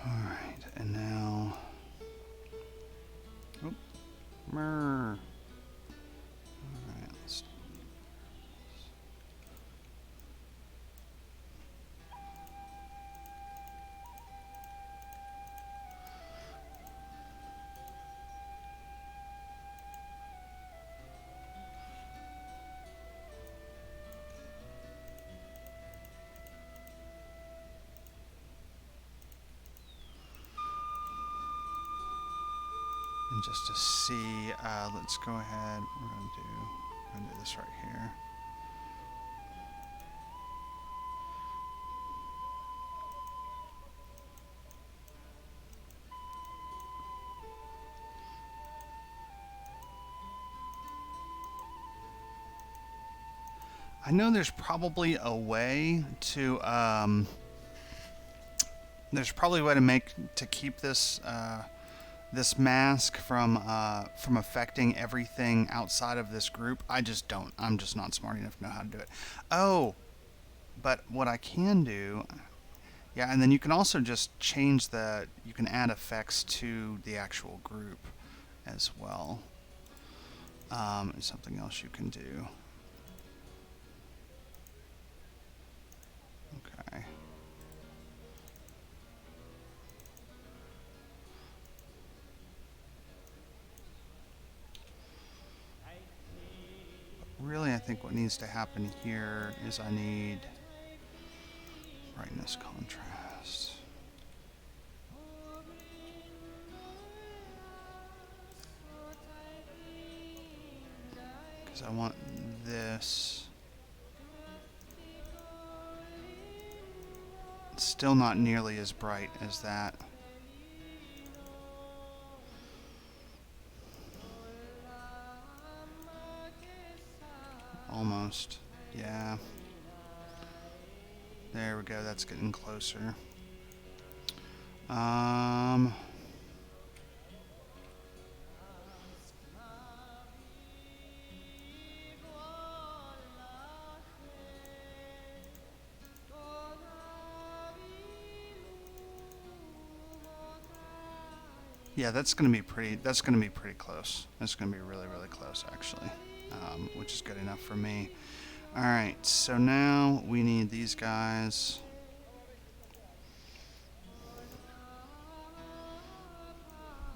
B: Alright, and now... Oh, Alright, let's and just to see, let's go ahead. We're gonna do this right here. I know there's probably a way to keep this this mask from affecting everything outside of this group. I just don't. I'm just not smart enough to know how to do it. Oh, but what I can do, yeah, and then you can also just change you can add effects to the actual group as well. Something else you can do. Okay. Really, I think what needs to happen here is I need brightness contrast. Because I want this. It's still not nearly as bright as that. Almost. Yeah. There we go. That's getting closer. Yeah, that's gonna be pretty. That's gonna be pretty close. That's gonna be really, really close, actually, which is good enough for me. All right, so now we need these guys.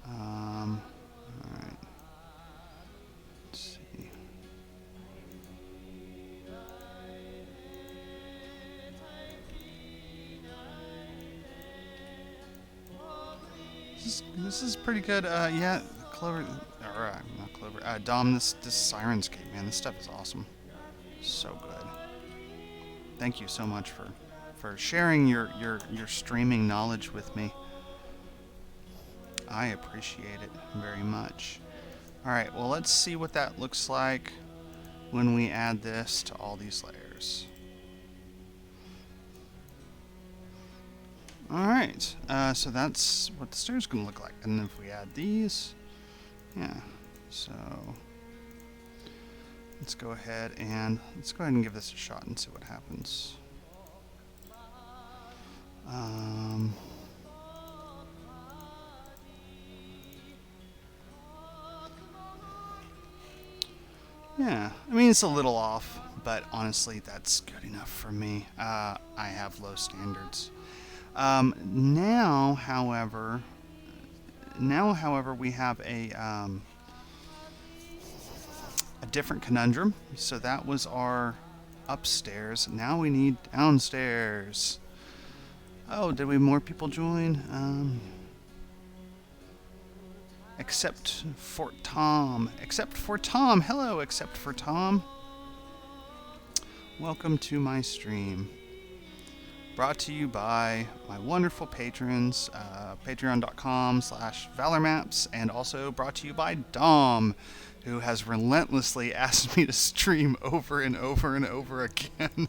B: All right. Let's see. This is pretty good. Yeah, Clover, or not Clover. Dom, this Sirenscape, man, this stuff is awesome. So good. Thank you so much for sharing your streaming knowledge with me. I appreciate it very much. All right, well, let's see what that looks like when we add this to all these layers. All right, so that's what the stair's gonna look like. And if we add these, yeah, so let's go ahead and give this a shot and see what happens. Yeah, I mean, it's a little off, but honestly, that's good enough for me. I have low standards. Now, however, we have a different conundrum. So that was our upstairs. Now we need downstairs. Oh, did we have more people join? Except for Tom. Except for Tom. Hello, except for Tom. Welcome to my stream. Brought to you by my wonderful patrons, patreon.com/valormaps, and also brought to you by Dom, who has relentlessly asked me to stream over and over and over again.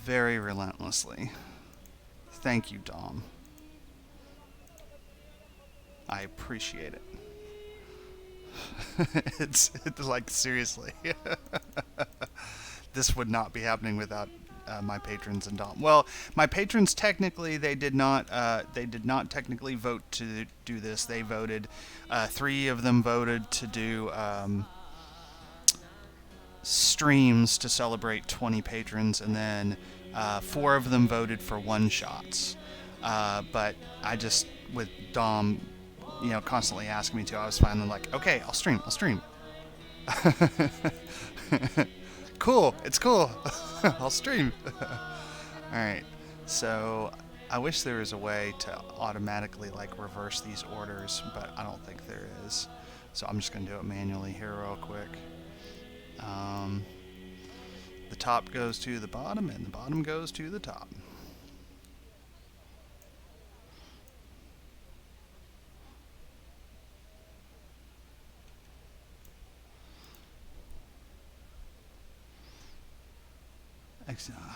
B: Very relentlessly. Thank you, Dom. I appreciate it. It's like, seriously. This would not be happening without my patrons and Dom. Well, my patrons technically they did not technically vote to do this. They voted. 3 of them voted to do streams to celebrate 20 patrons, and then 4 of them voted for one shots. But I just, with Dom, constantly asking me to, I was finally like, okay, I'll stream. Cool, it's cool. I'll stream. Alright, so I wish there was a way to automatically reverse these orders, but I don't think there is. So I'm just going to do it manually here real quick. The top goes to the bottom, and the bottom goes to the top.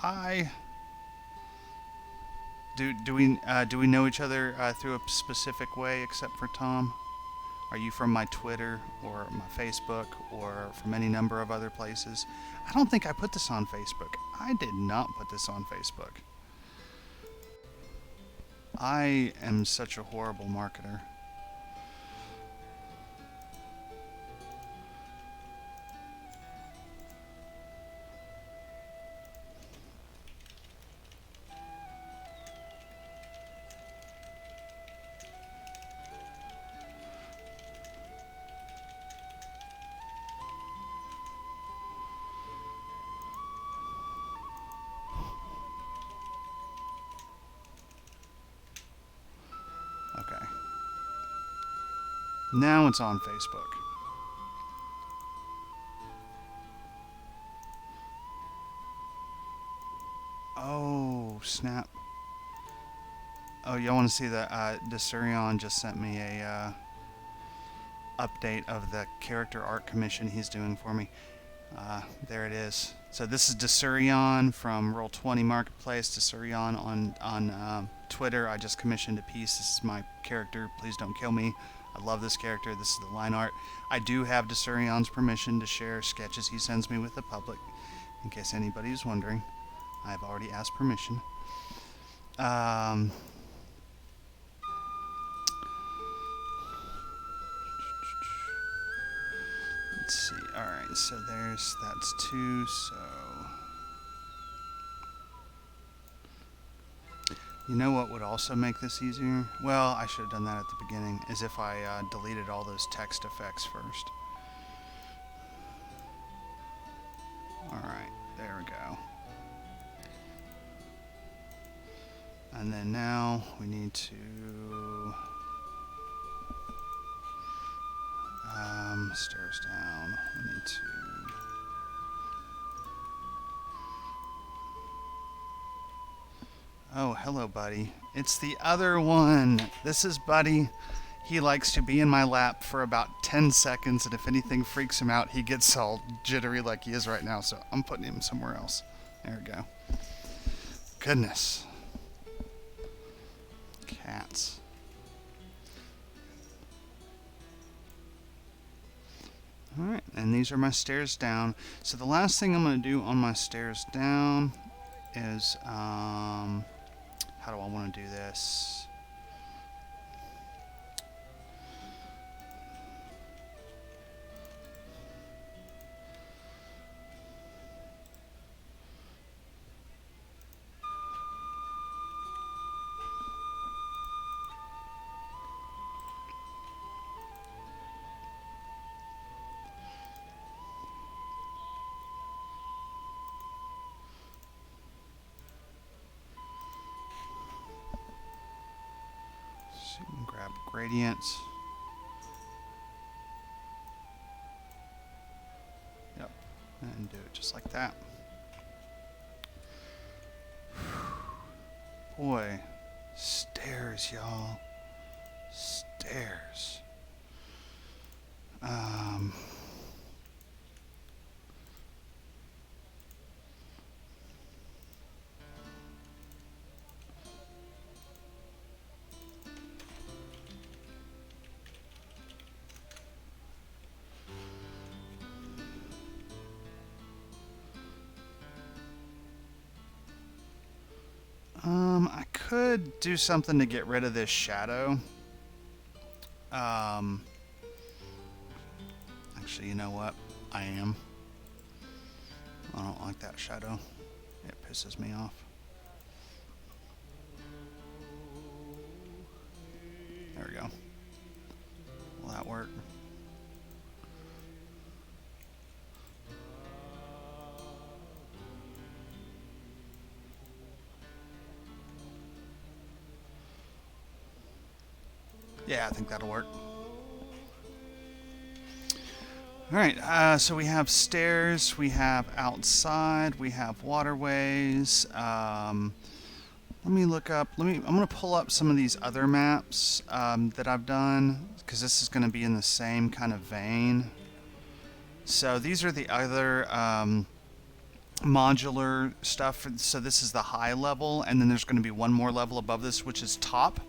B: Hi. Do we know each other through a specific way, except for Tom? Are you from my Twitter or my Facebook or from any number of other places? I don't think I put this on Facebook. I did not put this on Facebook. I am such a horrible marketer. Okay. Now it's on Facebook. Oh, snap. Oh, y'all want to see that? Desurion just sent me a update of the character art commission he's doing for me. There it is. So this is Desurion from Roll20 Marketplace. Desurion on Twitter. I just commissioned a piece. This is my character. Please don't kill me. I love this character. This is the line art. I do have Desurion's permission to share sketches he sends me with the public. In case anybody is wondering, I've already asked permission. Let's see. Alright, so that's 2, so... You know what would also make this easier? Well, I should have done that at the beginning, is if I deleted all those text effects first. Alright, there we go. And then now we need to... stairs down. We need to... Oh, hello, buddy. It's the other one. This is Buddy. He likes to be in my lap for about 10 seconds, and if anything freaks him out, he gets all jittery like he is right now, so I'm putting him somewhere else. There we go. Goodness. Cats. Alright, and these are my stairs down. So the last thing I'm going to do on my stairs down is, how do I want to do this? So you can grab gradients. Yep, and do it just like that. Boy, stairs, y'all. Stairs. could do something to get rid of this shadow. Actually, you know what? I don't like that shadow. It pisses me off. There we go. Will that work? Yeah, I think that'll work. Alright, so we have stairs, we have outside, we have waterways. Let me look up, I'm going to pull up some of these other maps that I've done, because this is going to be in the same kind of vein. So these are the other modular stuff. So this is the high level, and then there's going to be one more level above this, which is top.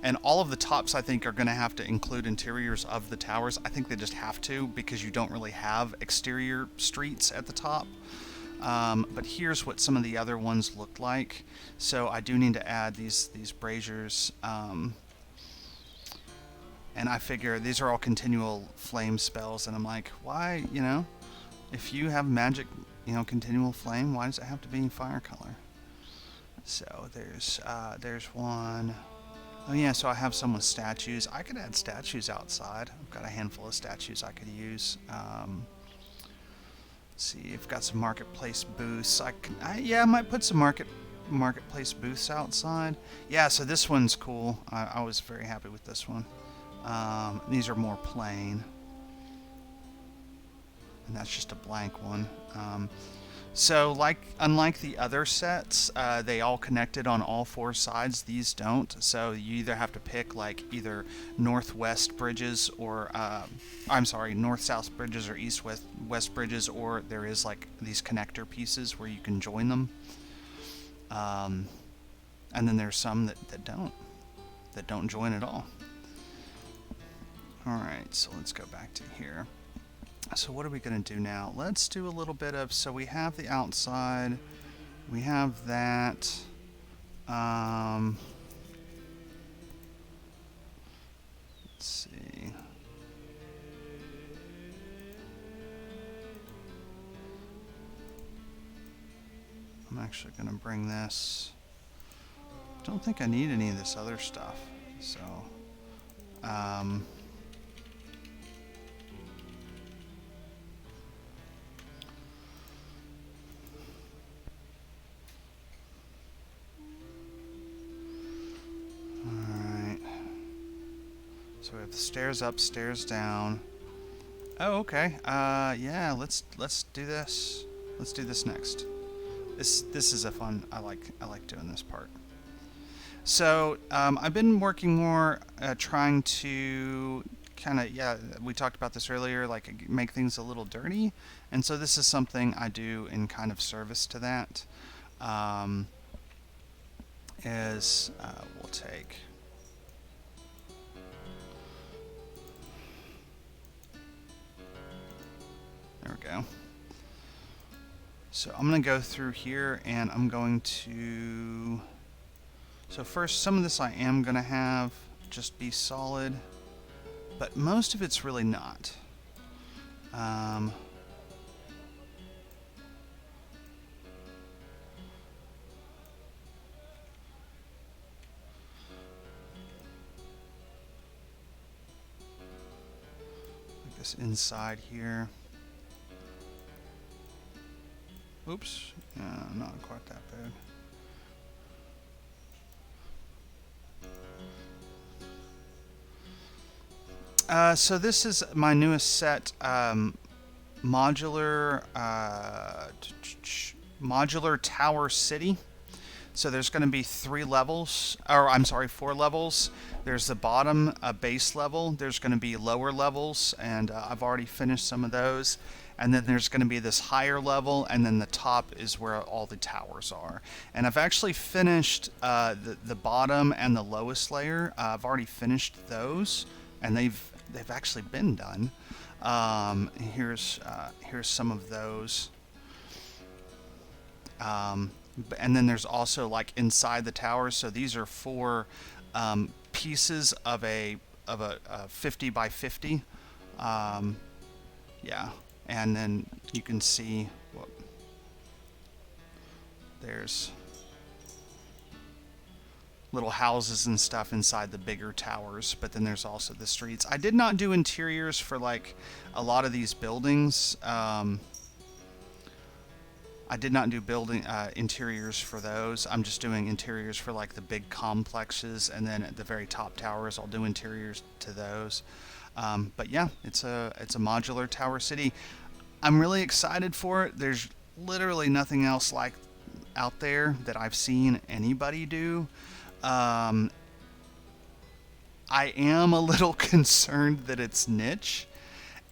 B: And all of the tops, I think, are going to have to include interiors of the towers. I think they just have to, because you don't really have exterior streets at the top. But here's what some of the other ones look like. So I do need to add these braziers. And I figure these are all continual flame spells, and I'm like, why, if you have magic, continual flame, why does it have to be fire color? So there's one. Oh yeah, so I have some with statues. I could add statues outside. I've got a handful of statues I could use. Let's see, I've got some marketplace booths. I might put some marketplace booths outside. Yeah, so this one's cool. I was very happy with this one. These are more plain. And that's just a blank one. So unlike the other sets, they all connected on all four sides. These don't. So you either have to pick either north-west bridges or north-south bridges or east-west bridges, or there is these connector pieces where you can join them. And then there's some that don't join at all. All right, so let's go back to here. So what are we going to do now? Let's do a little bit of, so we have the outside, we have that, let's see. I'm actually going to bring this. Don't think I need any of this other stuff, so, so we have the stairs up, stairs down. Oh, okay. Yeah, let's do this. Let's do this next. This is a fun. I like doing this part. So I've been working more trying to kind of, we talked about this earlier, make things a little dirty, and so this is something I do in kind of service to that. We'll take. There we go. So I'm going to go through here, and I'm going to... So first, some of this I am going to have just be solid, but most of it's really not. Like this inside here. Oops, not quite that bad. So this is my newest set, modular tower city. So there's going to be 4 levels. There's the bottom base level. There's going to be lower levels, and I've already finished some of those. And then there's going to be this higher level, and then the top is where all the towers are. And I've actually finished the bottom and the lowest layer. I've already finished those, and they've actually been done. Here's some of those. And then there's also like inside the towers. So these are four pieces of a 50 by 50. Um, yeah, and then you can see there's little houses and stuff inside the bigger towers, but then there's also the streets. I did not do interiors for like a lot of these buildings. I did not do building interiors for those. I'm just doing interiors for like the big complexes, and then at the very top towers, I'll do interiors to those. But yeah, it's a modular tower city. I'm really excited for it. There's literally nothing else like out there that I've seen anybody do. Um, I am a little concerned that it's niche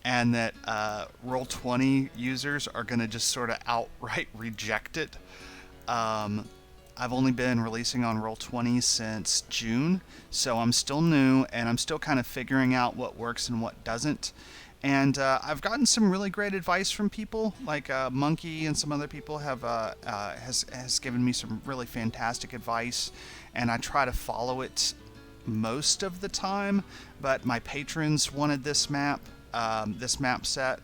B: and that Roll20 users are going to just sort of outright reject it. Um, I've only been releasing on Roll20 since June, so I'm still new and I'm still kind of figuring out what works and what doesn't. And I've gotten some really great advice from people, like Monkey and some other people has given me some really fantastic advice, and I try to follow it most of the time. But my patrons wanted this map set.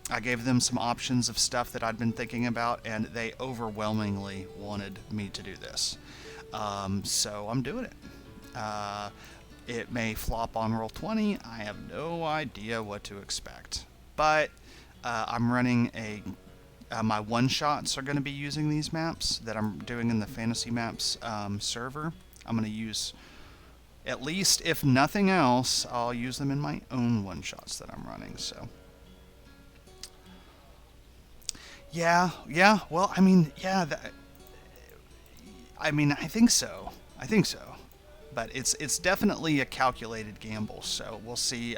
B: I gave them some options of stuff that I'd been thinking about, and they overwhelmingly wanted me to do this. So I'm doing it. It may flop on Roll20. I have no idea what to expect. But I'm running my one-shots are going to be using these maps that I'm doing in the Fantasy Maps server. I'm going to use, at least if nothing else, I'll use them in my own one-shots that I'm running. So yeah, well, I mean, yeah, I think so. But it's definitely a calculated gamble. So we'll see.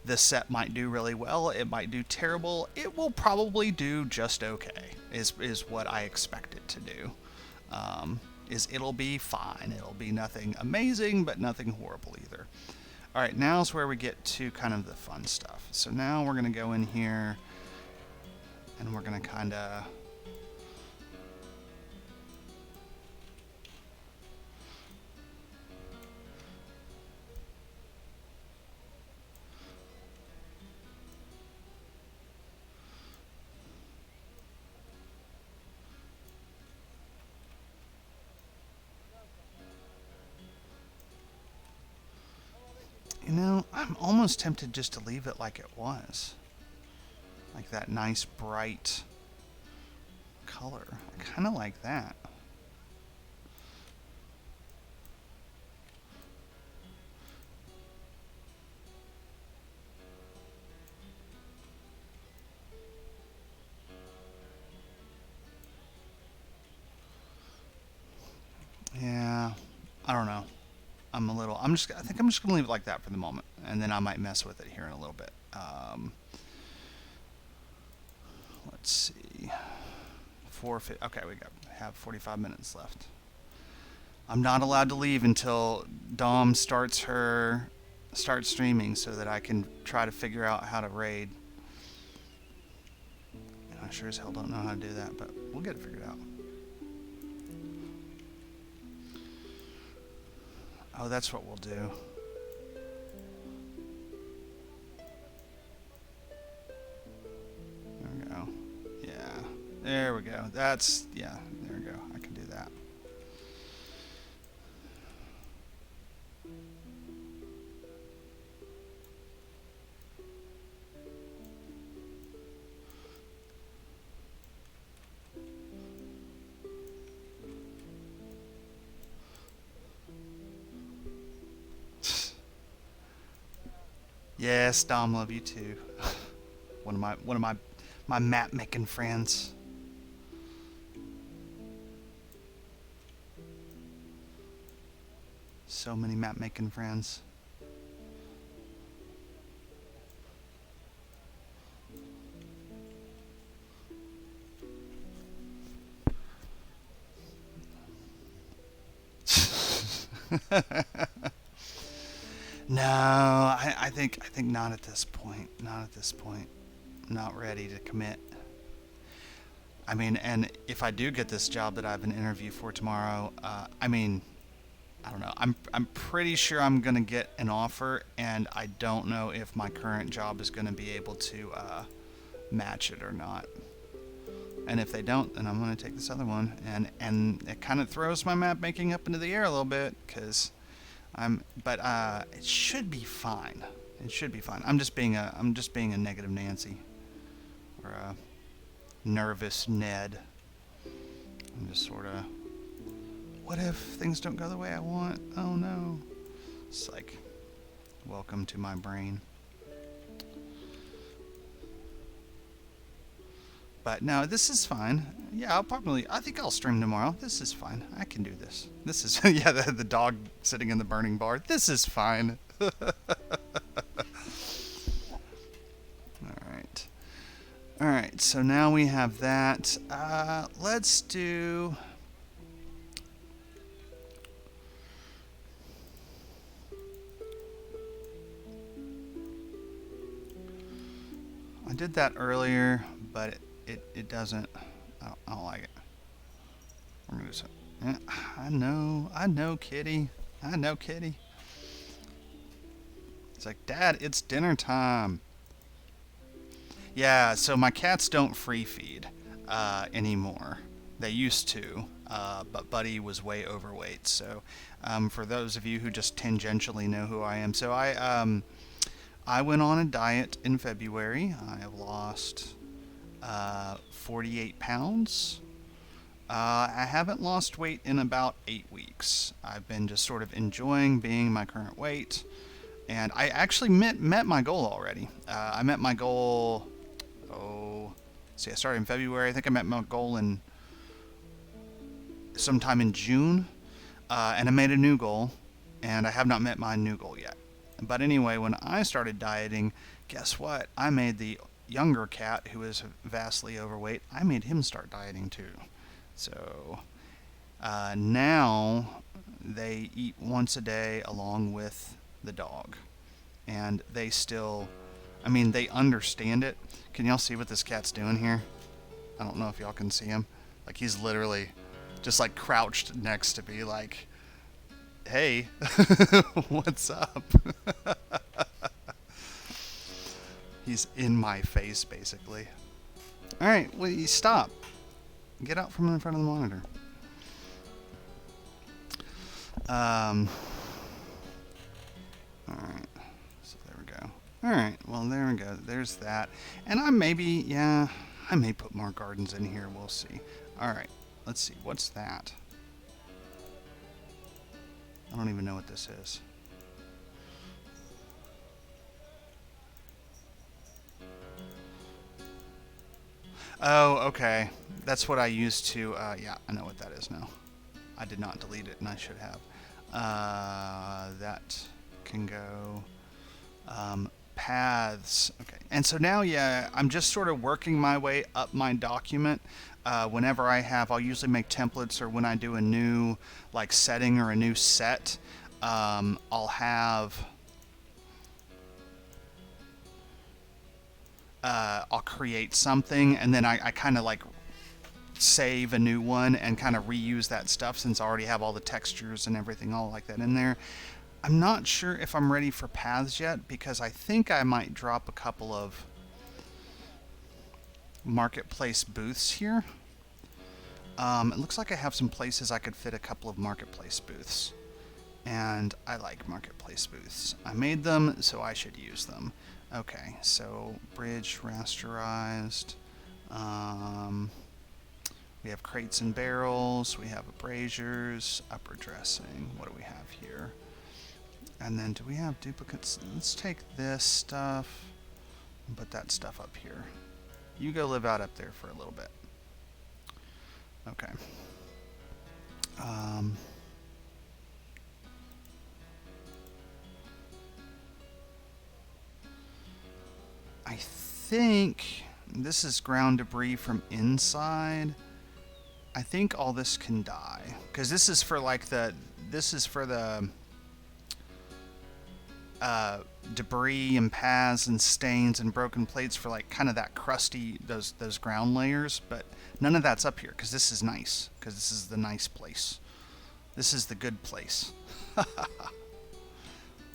B: This set might do really well. It might do terrible. It will probably do just okay. Is what I expect it to do. It'll be fine. It'll be nothing amazing, but nothing horrible either. All right, now's where we get to kind of the fun stuff. So now we're gonna go in here, and we're gonna kind of. You know, I'm almost tempted just to leave it like it was. Like that nice bright color. I kind of like that. Yeah, I don't know. I think I'm just gonna leave it like that for the moment, and then I might mess with it here in a little bit. Let's see. Okay, have 45 minutes left. I'm not allowed to leave until Dom starts streaming so that I can try to figure out how to raid. And I sure as hell don't know how to do that, but we'll get it figured out. Oh, that's what we'll do. There we go. Yeah. There we go. There we go. I can do that. Yes, Dom, love you too. One of my map making friends. So many map making friends. No, I think not at this point. Not at this point. Not ready to commit. I mean, and if I do get this job that I have an interview for tomorrow, I mean, I don't know. I'm pretty sure I'm gonna get an offer, and I don't know if my current job is gonna be able to match it or not. And if they don't, then I'm gonna take this other one, and it kind of throws my map making up into the air a little bit, because but it should be fine. It should be fine. I'm just being a negative Nancy, or a nervous Ned. I'm just sort of, what if things don't go the way I want? Oh no. It's like, welcome to my brain. But no, this is fine. Yeah, I think I'll stream tomorrow. This is fine. I can do this. This is, yeah, the dog sitting in the burning bar. This is fine. Alright. Alright, so now we have that. Let's do... I did that earlier, but it doesn't... I don't like it. We're gonna do so. Yeah, I know, kitty. I know, kitty. It's like, Dad, it's dinner time. Yeah, so my cats don't free feed anymore. They used to, but Buddy was way overweight. So for those of you who just tangentially know who I am, so I went on a diet in February. I have lost 48 pounds. I haven't lost weight in about 8 weeks. I've been just sort of enjoying being my current weight. And I actually met my goal already. I met my goal, I started in February. I think I met my goal in sometime in June. And I made a new goal. And I have not met my new goal yet. But anyway, when I started dieting, guess what? I made the younger cat, who is vastly overweight, I made him start dieting too. So now they eat once a day along with the dog. And they still, I mean, they understand it. Can y'all see what this cat's doing here? I don't know if y'all can see him. Like, he's literally just like crouched next to me, like, hey, what's up? He's in my face, basically. Alright, well, you stop. Get out from in front of the monitor. Alright, so there we go. Alright, well, there we go. There's that. And I may put more gardens in here. We'll see. Alright, let's see. What's that? I don't even know what this is. Oh, okay. That's what I used to, yeah, I know what that is now. I did not delete it, and I should have. That can go. Paths. Okay. And so now, yeah, I'm just sort of working my way up my document. Whenever I'll usually make templates, or when I do a new, like, setting or a new set, I'll have... I'll create something, and then I kind of like save a new one and kind of reuse that stuff, since I already have all the textures and everything all like that in there. I'm not sure if I'm ready for paths yet, because I think I might drop a couple of marketplace booths here. It looks like I have some places I could fit a couple of marketplace booths, and I like marketplace booths. I made them, so I should use them. Okay, so bridge rasterized. We have crates and barrels. We have braziers, upper dressing. What do we have here? And then do we have duplicates? Let's take this stuff and put that stuff up here. You go live out up there for a little bit. Okay. I think this is ground debris from inside. I think all this can die, because this is for like the debris and paths and stains and broken plates for like kind of that crusty those ground layers, but none of that's up here because this is nice, because this is the nice place. This is the good place.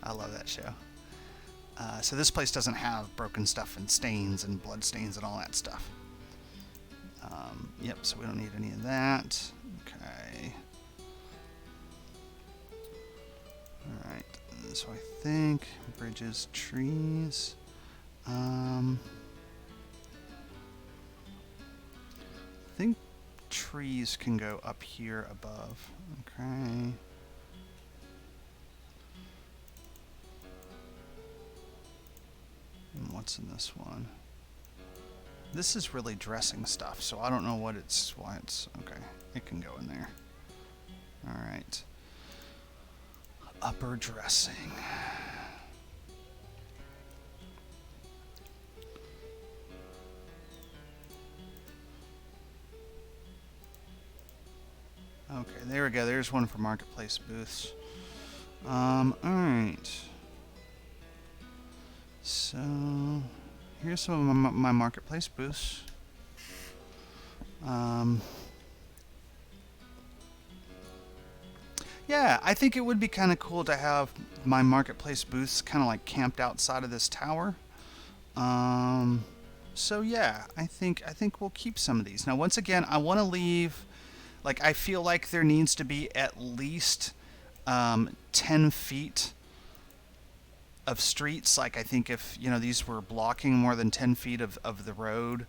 B: I love that show. So this place doesn't have broken stuff and stains and blood stains and all that stuff. Yep, so we don't need any of that. Okay. Alright, so I think bridges, trees. I think trees can go up here above. Okay. And what's in this one? This is really dressing stuff, so I don't know why it's okay. It can go in there. Alright. Upper dressing. Okay, there we go. There's one for marketplace booths. Alright. So, here's some of my marketplace booths. Yeah, I think it would be kind of cool to have my marketplace booths kind of like camped outside of this tower. So yeah, I think we'll keep some of these. Now, once again, I want to leave, like, I feel like there needs to be at least 10 feet of streets. Like, I think if, you know, these were blocking more than 10 feet of the road,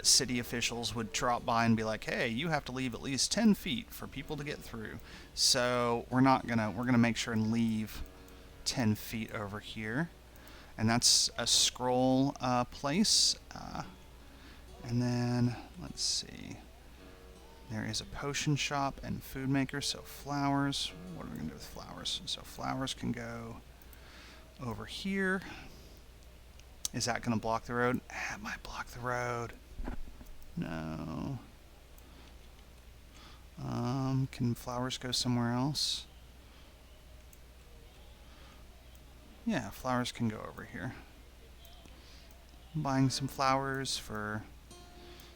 B: city officials would drop by and be like, hey, you have to leave at least 10 feet for people to get through. So we're gonna make sure and leave 10 feet over here. And that's a scroll place. And then, let's see. There is a potion shop and food maker, so flowers. What are we gonna do with flowers? So flowers can go over here. Is that gonna block the road? It might block the road. No. Can flowers go somewhere else? Yeah, flowers can go over here. I'm buying some flowers for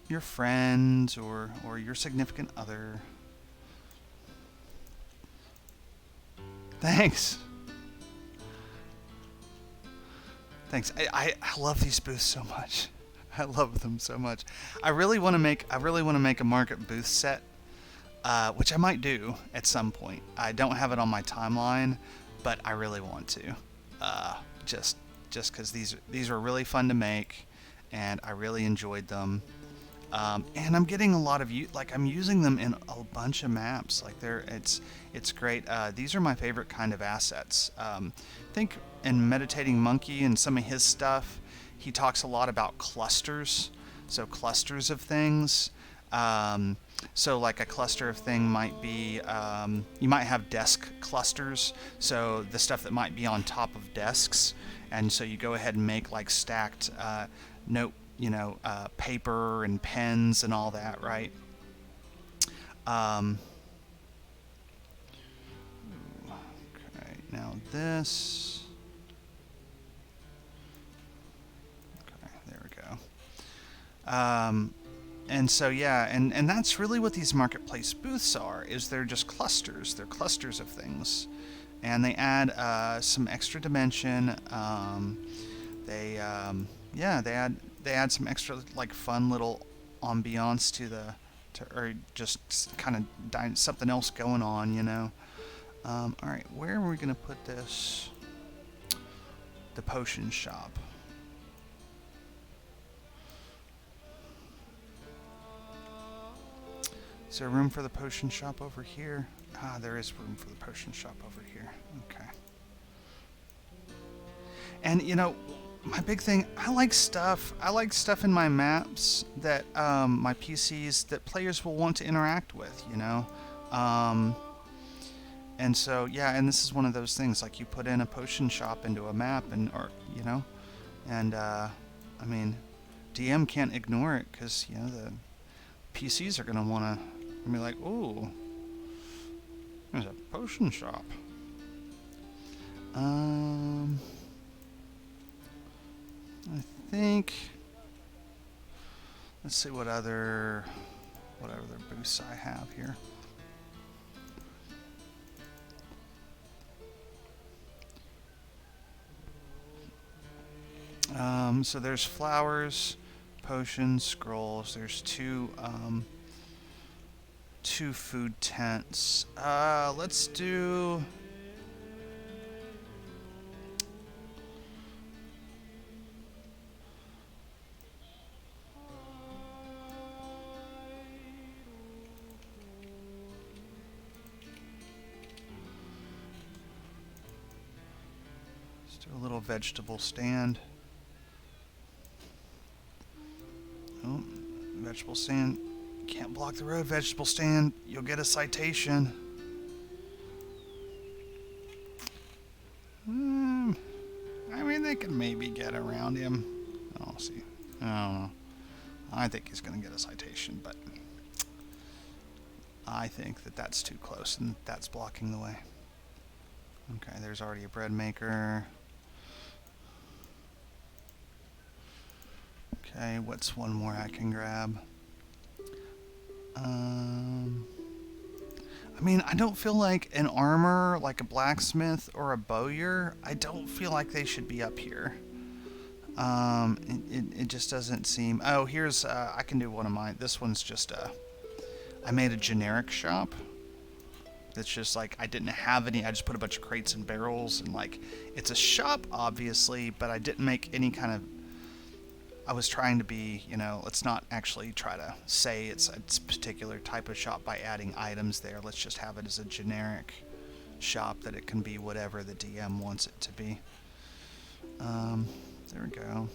B: your friends or your significant other. Thanks. Thanks. I love these booths so much. I love them so much. I really want to make a market booth set, which I might do at some point. I don't have it on my timeline, but I really want to. Just because these were really fun to make, and I really enjoyed them. And I'm getting a lot of I'm using them in a bunch of maps. Like it's great. These are my favorite kind of assets. I think in Meditating Monkey and some of his stuff, he talks a lot about clusters. So clusters of things. So like a cluster of thing might be, you might have desk clusters. So the stuff that might be on top of desks. And so you go ahead and make like stacked paper and pens and all that, right? Okay, now this. Okay, there we go. And so yeah, and that's really what these marketplace booths are. Is they're just clusters. They're clusters of things, and they add some extra dimension. They add some extra like fun little ambiance or just kind of something else going on, you know. All right, where are we gonna put this? The potion shop. Is there room for the potion shop over here? Ah, there is room for the potion shop over here. Okay. And you know, my big thing, I like stuff in my maps that my PCs that players will want to interact with, you know. And so yeah, and this is one of those things, like you put in a potion shop into a map, and I mean, DM can't ignore it, because you know the PCs are gonna want to be like, ooh, there's a potion shop. think. Let's see what other boosts I have here. So there's flowers, potions, scrolls. There's two food tents. Let's do. Let's do a little vegetable stand. Oh, vegetable stand. Can't block the road, vegetable stand. You'll get a citation. I mean, they can maybe get around him. I'll see. I don't know. I think he's going to get a citation, but I think that that's too close and that's blocking the way. Okay, there's already a bread maker. Okay, what's one more I can grab? I mean, I don't feel like an armor, like a blacksmith or a bowyer, I don't feel like they should be up here. It just doesn't seem... Oh, here's... I can do one of mine. This one's just I made a generic shop. That's just like, I didn't have any, I just put a bunch of crates and barrels, and like, it's a shop, obviously, but I didn't make any kind of... I was trying to be, you know, let's not actually try to say it's a particular type of shop by adding items there. Let's just have it as a generic shop that it can be whatever the DM wants it to be. There we go.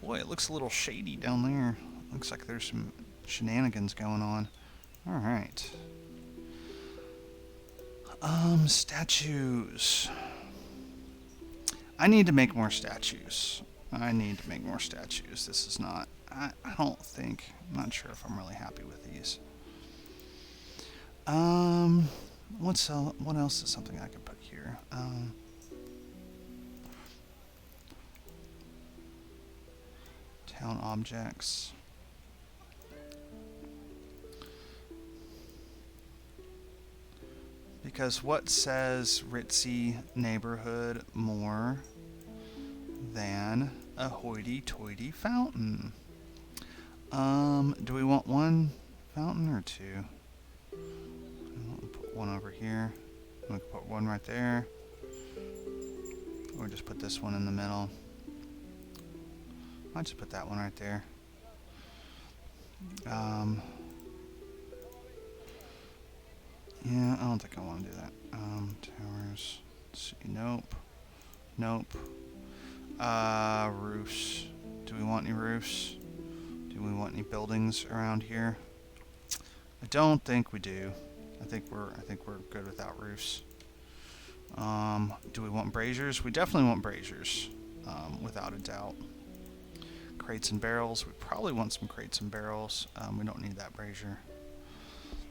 B: Boy, it looks a little shady down there. Looks like there's some shenanigans going on. Alright. Statues. I need to make more statues. This is not... I don't think... I'm not sure if I'm really happy with these. What else is something I could put here? Town objects. Because what says ritzy neighborhood more than a hoity-toity fountain? Do we want one fountain or two? I'll put one over here. I'm gonna put one right there. Or just put this one in the middle. I'll just put that one right there. Yeah, I don't think I want to do that. Towers. Let's see. Nope. Roofs. Do we want any roofs? Do we want any buildings around here? I don't think we do. I think we're good without roofs. Do we want braziers? We definitely want braziers, without a doubt. Crates and barrels. We probably want some crates and barrels. We don't need that brazier.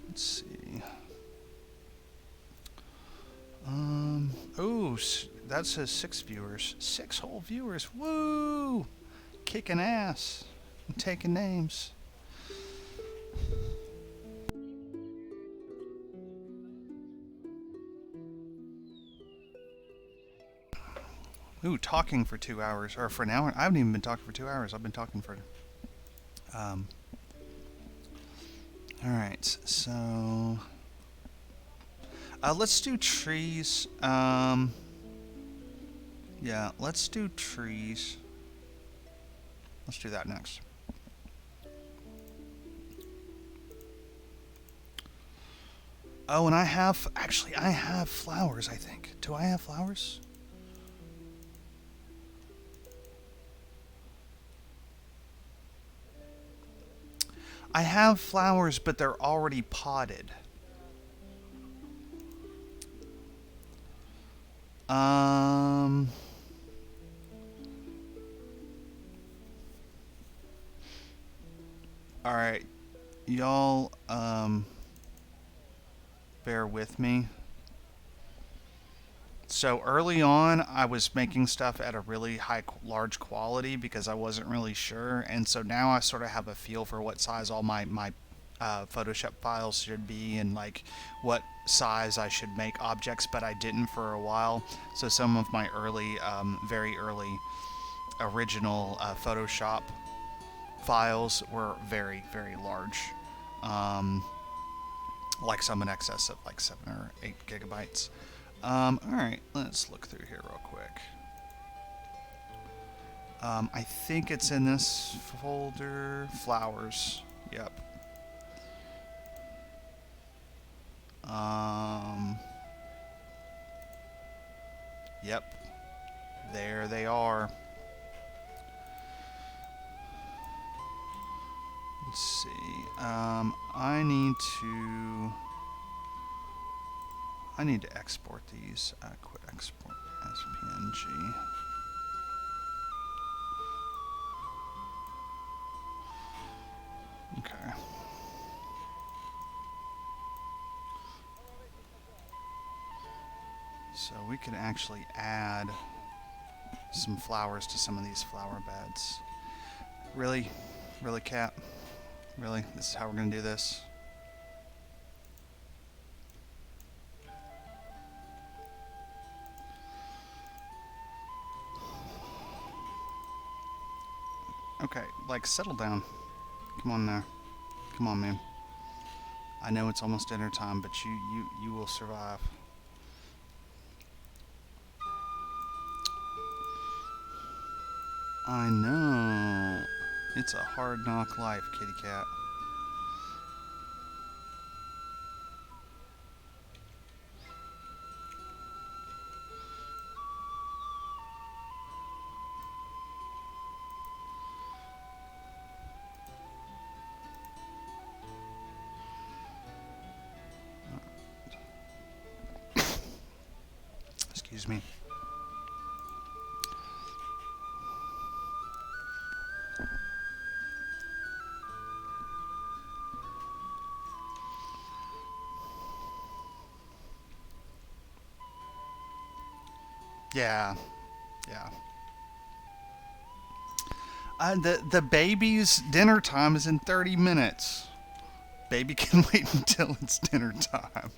B: Let's see. Oh, that says 6 viewers. 6 whole viewers. Woo! Kicking ass. I'm taking names. Ooh, talking for 2 hours. Or for an hour. I haven't even been talking for 2 hours. I've been talking for... Alright, so... let's do trees. Yeah, let's do trees. Let's do that next. Oh, and I have flowers, I think. Do I have flowers? I have flowers, but they're already potted. Alright. Y'all, bear with me. So early on, I was making stuff at a really large quality because I wasn't really sure, and so now I sort of have a feel for what size all my Photoshop files should be and like what size I should make objects, but I didn't for a while. So some of my early, very early original Photoshop files were very, very large. Um, like some in excess of like 7 or 8 gigabytes. Alright, let's look through here real quick. I think it's in this folder. Flowers. Yep. Yep. There they are. Let's see. I need to export these. Quit export as PNG. Okay. So we could actually add some flowers to some of these flower beds. Really? Really, Cat? Really? This is how we're going to do this? Okay, like, settle down. Come on now. Come on, man. I know it's almost dinner time, but you will survive. I know. It's a hard knock life, kitty cat. Excuse me. Yeah. Yeah. The baby's dinner time is in 30 minutes. Baby can wait until it's dinner time.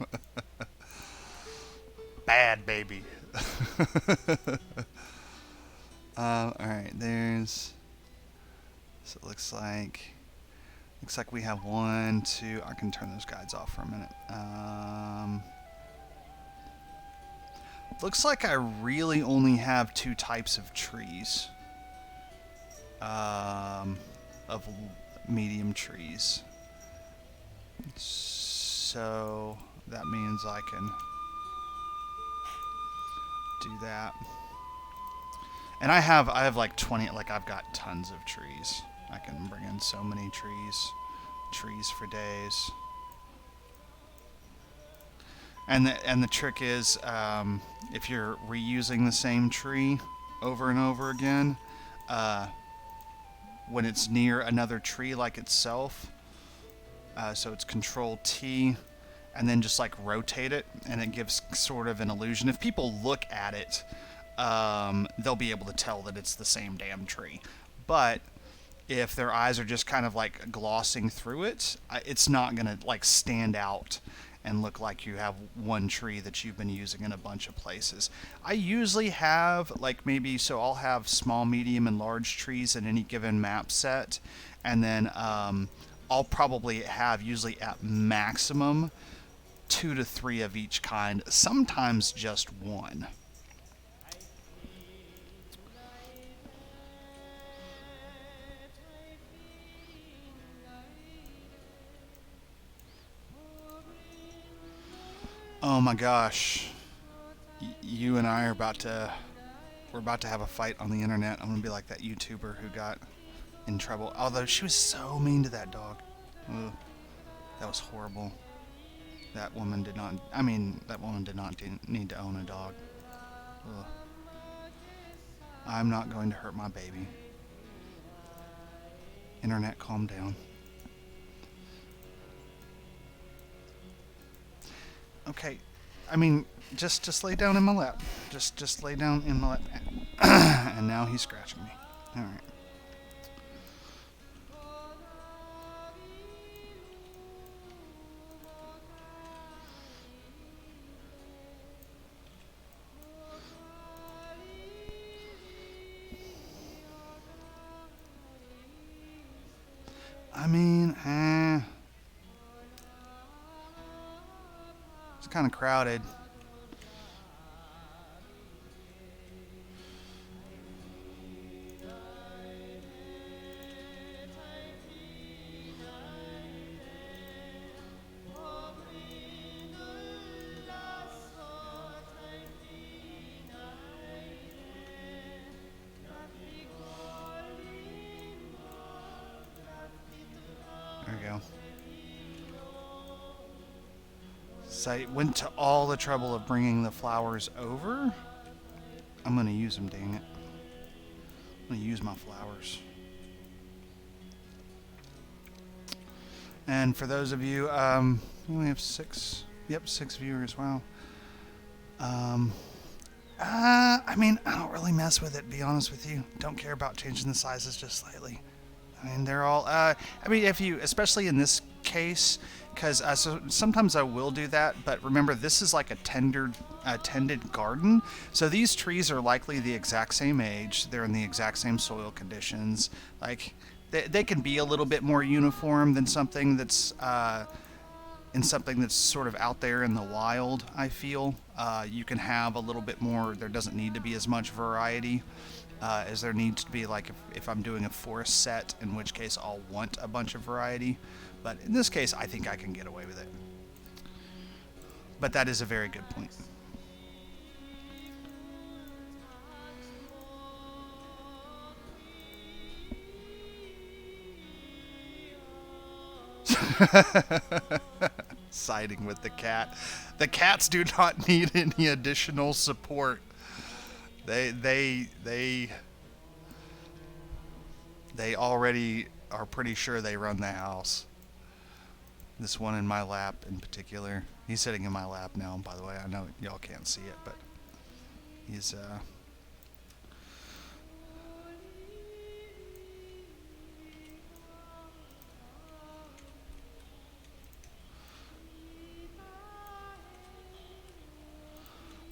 B: Bad baby. Alright, there's... So it looks like we have 1, 2... I can turn those guides off for a minute. Looks like I really only have 2 types of trees. Of medium trees. So that means I can do that. And I have like 20, like I've got tons of trees. I can bring in so many trees for days. And the trick is, if you're reusing the same tree over and over again, when it's near another tree like itself, so it's Control T, and then just like rotate it, and it gives sort of an illusion. If people look at it, they'll be able to tell that it's the same damn tree. But if their eyes are just kind of like glossing through it, it's not gonna like stand out and look like you have one tree that you've been using in a bunch of places. I usually have like maybe, so I'll have small, medium, and large trees in any given map set, and then I'll probably have usually at maximum 2 to 3 of each kind, sometimes just 1. Oh my gosh. You and I are we're about to have a fight on the internet. I'm gonna be like that YouTuber who got in trouble. Although she was so mean to that dog. Ugh, that was horrible. That woman did not need to own a dog. Ugh. I'm not going to hurt my baby. Internet, calm down. Okay, I mean, just lay down in my lap. Just lay down in my lap. And now he's scratching me. All right. I mean, it's kind of crowded. There we go. So I went to all the trouble of bringing the flowers over. I'm going to use them, dang it. I'm going to use my flowers. And for those of you, we only have 6. Yep, 6 viewers. Wow. I mean, I don't really mess with it, to be honest with you. Don't care about changing the sizes just slightly. I mean, they're all, I mean, if you, especially in this case, because so sometimes I will do that, but remember, this is like a tended garden. So these trees are likely the exact same age. They're in the exact same soil conditions. Like, they can be a little bit more uniform than something that's, sort of out there in the wild. I feel you can have a little bit more. There doesn't need to be as much variety as there needs to be, like if I'm doing a forest set, in which case I'll want a bunch of variety. But in this case, I think I can get away with it. But that is a very good point. Siding with the cat. The cats do not need any additional support. They already are pretty sure they run the house. This one in my lap in particular. He's sitting in my lap now, by the way. I know y'all can't see it, but he's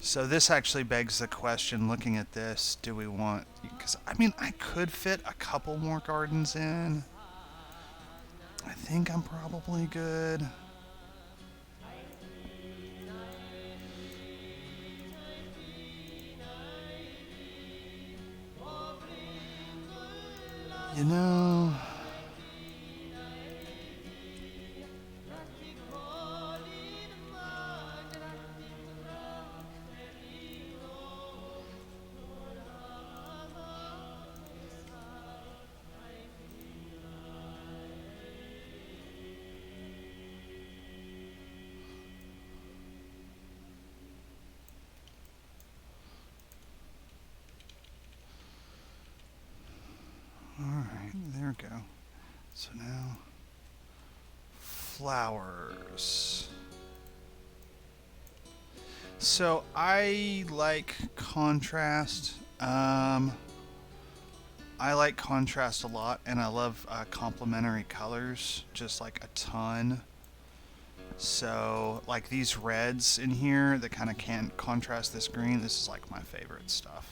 B: So this actually begs the question, looking at this, do we want, because I mean, I could fit a couple more gardens in. I think I'm probably good. You know, alright, there we go. So now, flowers. So I like contrast. I like contrast a lot, and I love complementary colors, just like a ton. So, like these reds in here that kind of can't contrast this green, this is like my favorite stuff.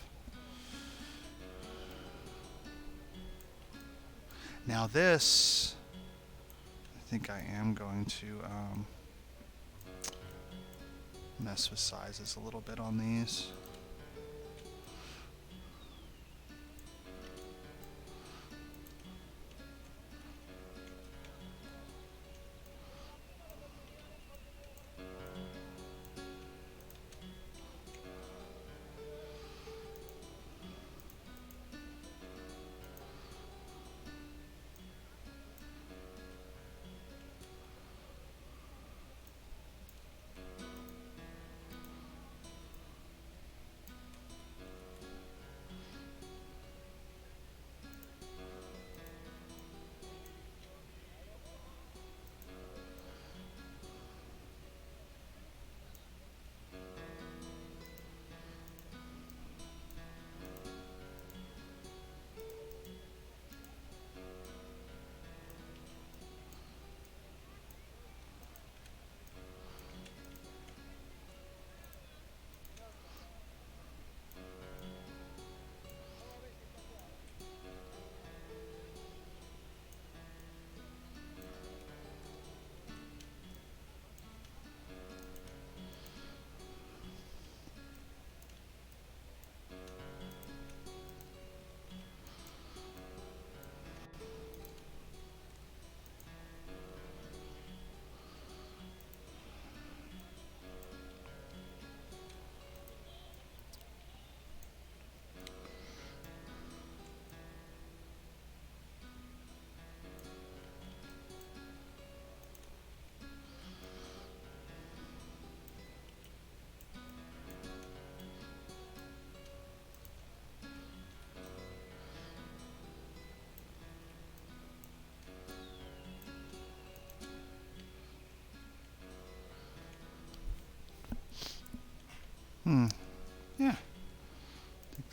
B: Now this, I think I am going to mess with sizes a little bit on these.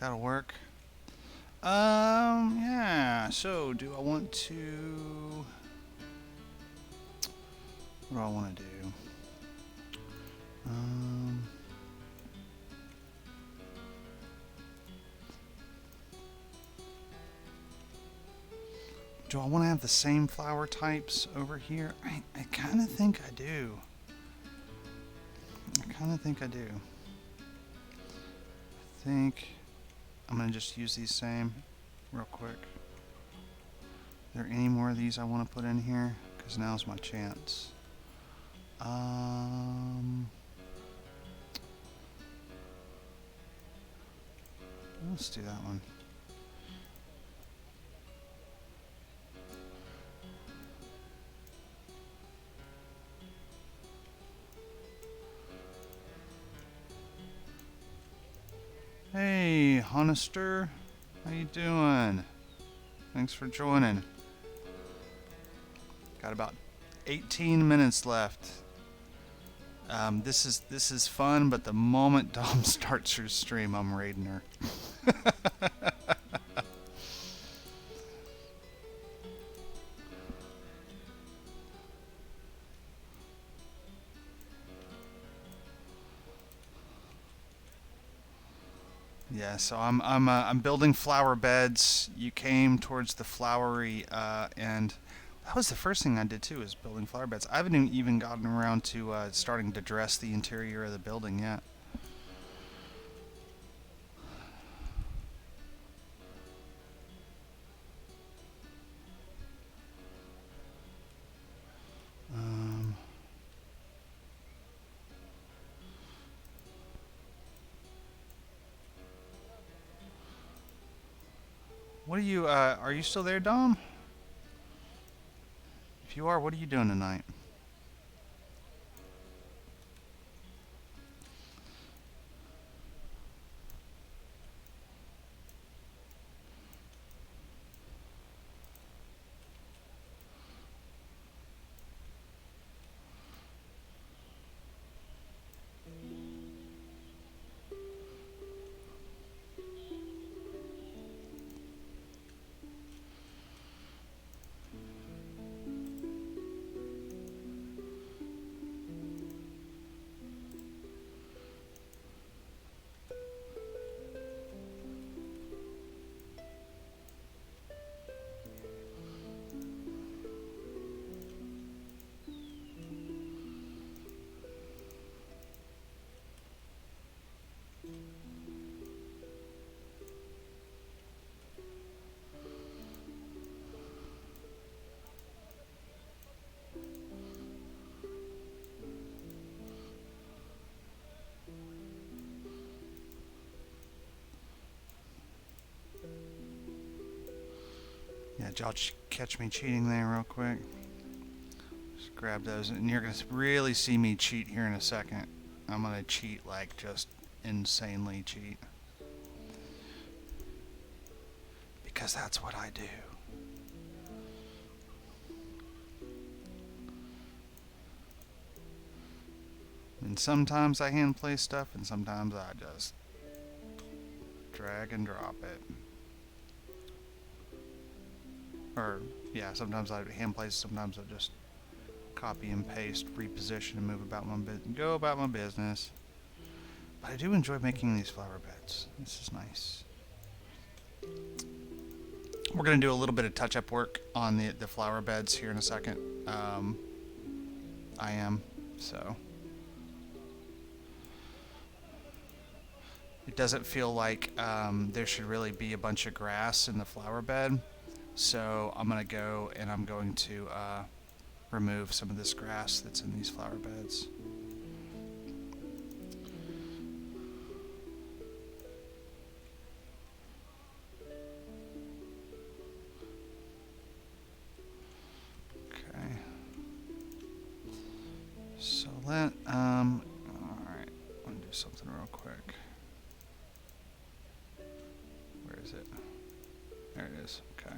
B: that'll work. Yeah. So, do I want to? What do I want to do? Um. Do I want to have the same flower types over here? I kind of think I do. I kind of think I do. I think I'm going to just use these same real quick. Are there any more of these I want to put in here? Because now's my chance. Let's do that one. Hey, Honester, how you doing? Thanks for joining. Got about 18 minutes left. This is fun, but the moment Dom starts her stream, I'm raiding her. Yeah, so I'm building flower beds. You came towards the flowery, and that was the first thing I did too, is building flower beds. I haven't even gotten around to starting to dress the interior of the building yet. What are you still there, Dom? If you are, what are you doing tonight? Yeah, did y'all catch me cheating there real quick? Just grab those, and you're going to really see me cheat here in a second. I'm going to cheat, like, just insanely cheat. Because that's what I do. And sometimes I hand play stuff, and sometimes I just drag and drop it. Or, yeah, sometimes I hand play, sometimes I just copy and paste, reposition, and move about go about my business. But I do enjoy making these flower beds. This is nice. We're going to do a little bit of touch-up work on the flower beds here in a second. I am, so. It doesn't feel like there should really be a bunch of grass in the flower bed. So I'm going to go and I'm going to remove some of this grass that's in these flower beds. Okay. So alright, I'm going to do something real quick. Where is it? There it is. Okay.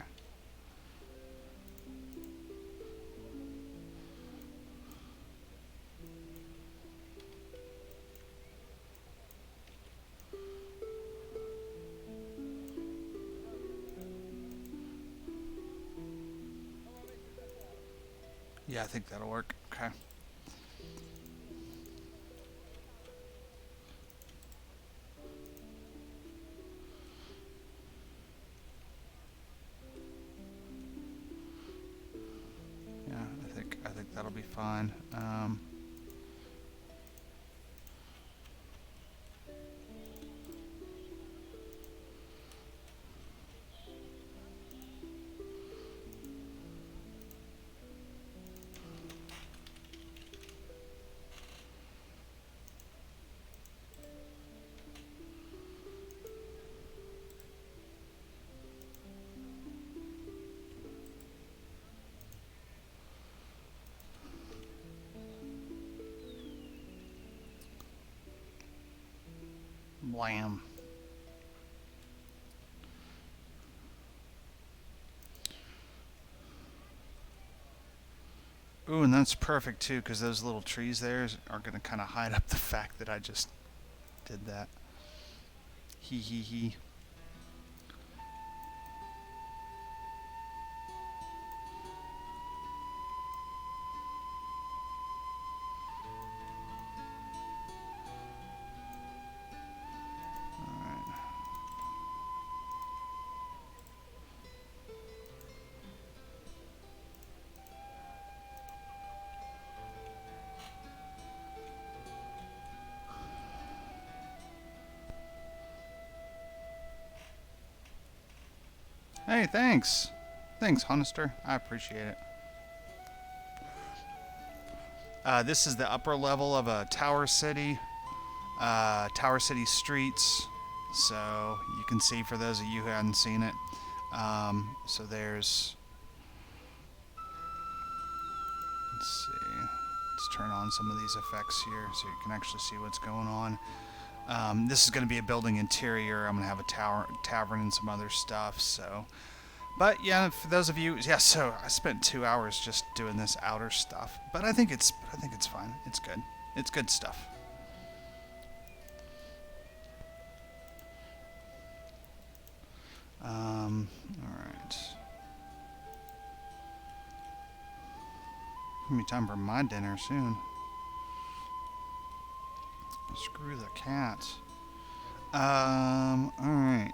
B: Yeah, I think that'll work. Okay. Yeah, I think that'll be fine. Blam. Ooh, and that's perfect too, because those little trees there are going to kind of hide up the fact that I just did that. Hee hee hee. Alright. Hey, thanks. Thanks, Honister. I appreciate it. This is the upper level of a Tower City. Tower City streets. So you can see for those of you who hadn't seen it. So there's. Let's see. Let's turn on some of these effects here so you can actually see what's going on. This is going to be a building interior. I'm going to have a tavern and some other stuff. So, but yeah, for those of you, yeah. So I spent 2 hours just doing this outer stuff, but I think it's fine. It's good. It's good stuff. All right. Gonna be time for my dinner soon. Screw the cat. All right.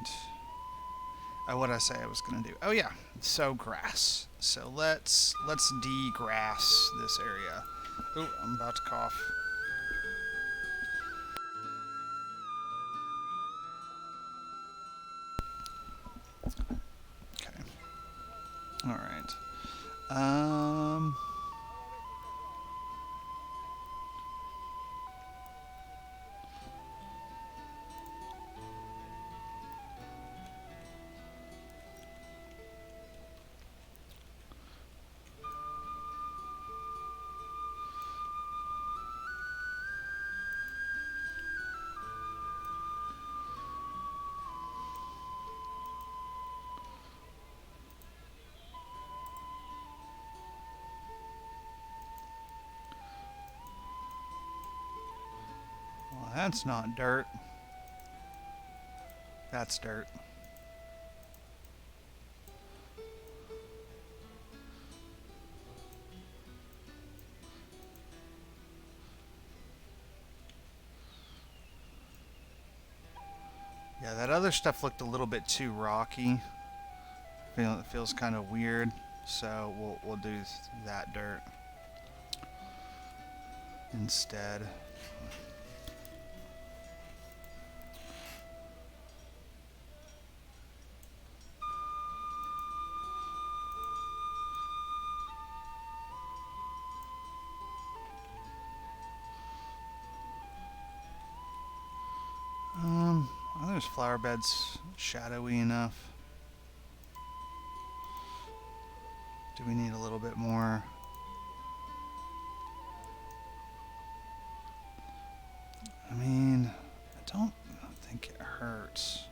B: What did I say I was gonna do? Oh yeah. So grass. So let's de-grass this area. Oh, I'm about to cough. Okay. All right. Um. Well, that's not dirt. That's dirt. Yeah, that other stuff looked a little bit too rocky. It feels kind of weird, so we'll do that dirt instead. Are those flower beds shadowy enough? Do we need a little bit more? I mean, I don't think it hurts.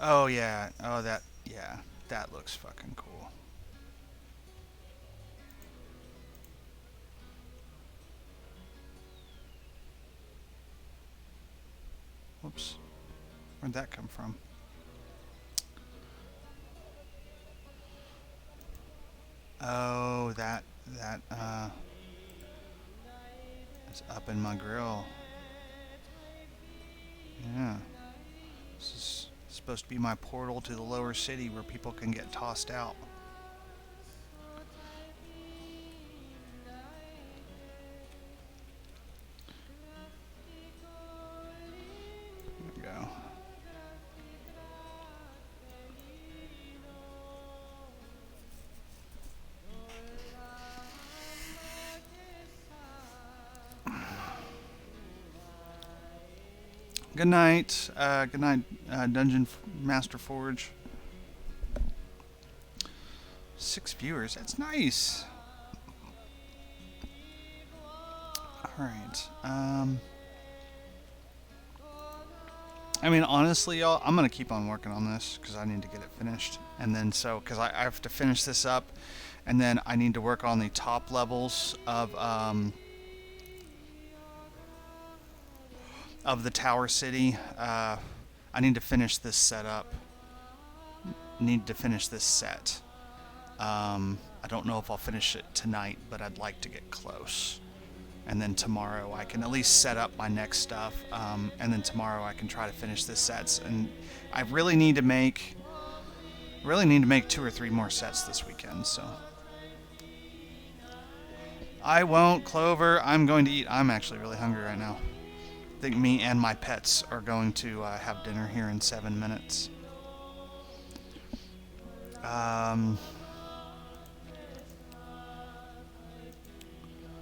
B: Oh yeah. Oh that. Yeah. That looks fucking cool. Where'd that come from? Oh, that is up in my grill. Yeah. This is supposed to be my portal to the lower city where people can get tossed out. There we go. Good night. Good night, Dungeon Master Forge. 6 viewers. That's nice. All right. I mean, honestly, y'all, I'm gonna keep on working on this because I need to get it finished, and then because I have to finish this up, and then I need to work on the top levels of the Tower City. I need to finish this setup. Need to finish this set. I don't know if I'll finish it tonight, but I'd like to get close. And then tomorrow I can at least set up my next stuff. And then tomorrow I can try to finish this sets. And I really need to make 2 or 3 more sets this weekend. So I won't, Clover. I'm going to eat. I'm actually really hungry right now. I think me and my pets are going to have dinner here in 7 minutes.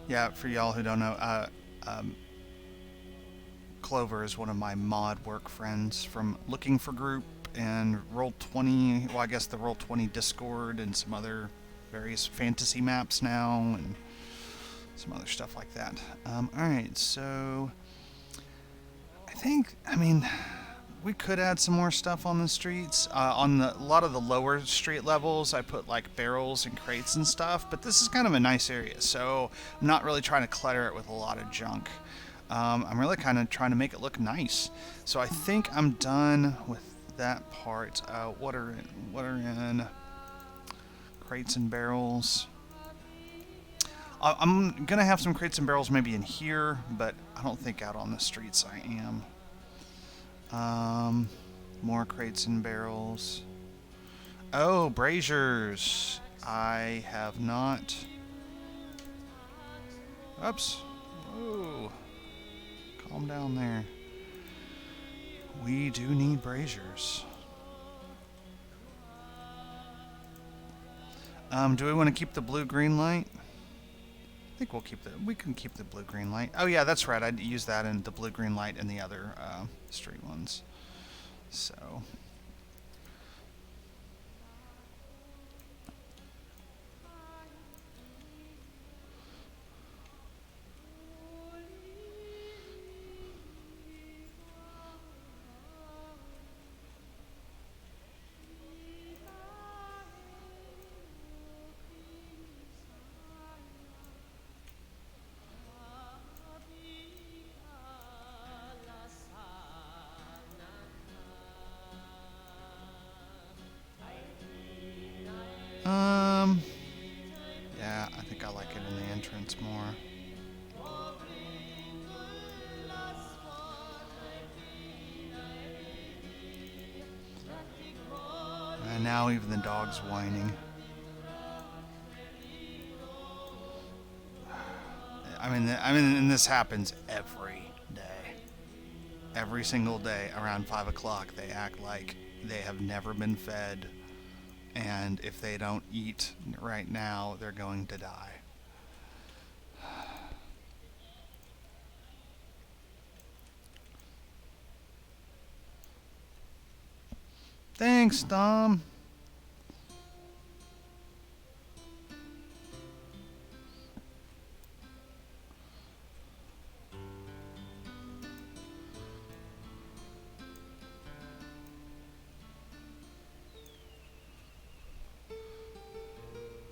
B: Yeah, for y'all who don't know, Clover is one of my mod work friends from Looking for Group and Roll20, well, I guess the Roll20 Discord and some other various fantasy maps now and some other stuff like that. Alright, so I mean, we could add some more stuff on the streets. On a lot of the lower street levels, I put like barrels and crates and stuff, but this is kind of a nice area, so I'm not really trying to clutter it with a lot of junk. I'm really kind of trying to make it look nice. So I think I'm done with that part. What are in crates and barrels? I'm gonna have some crates and barrels maybe in here, but I don't think out on the streets I am. More crates and barrels. Oh, braziers. I have not. Oops. Oh. Calm down there. We do need braziers. Do we want to keep the blue-green light? I think we can keep the blue-green light. Oh yeah, that's right. I'd use that in the blue-green light in the other street ones. So. Yeah, I think I like it in the entrance more. And now even the dog's whining. I mean, and this happens every day. Every single day around 5 o'clock, they act like they have never been fed. And if they don't eat right now, they're going to die. Thanks, Dom.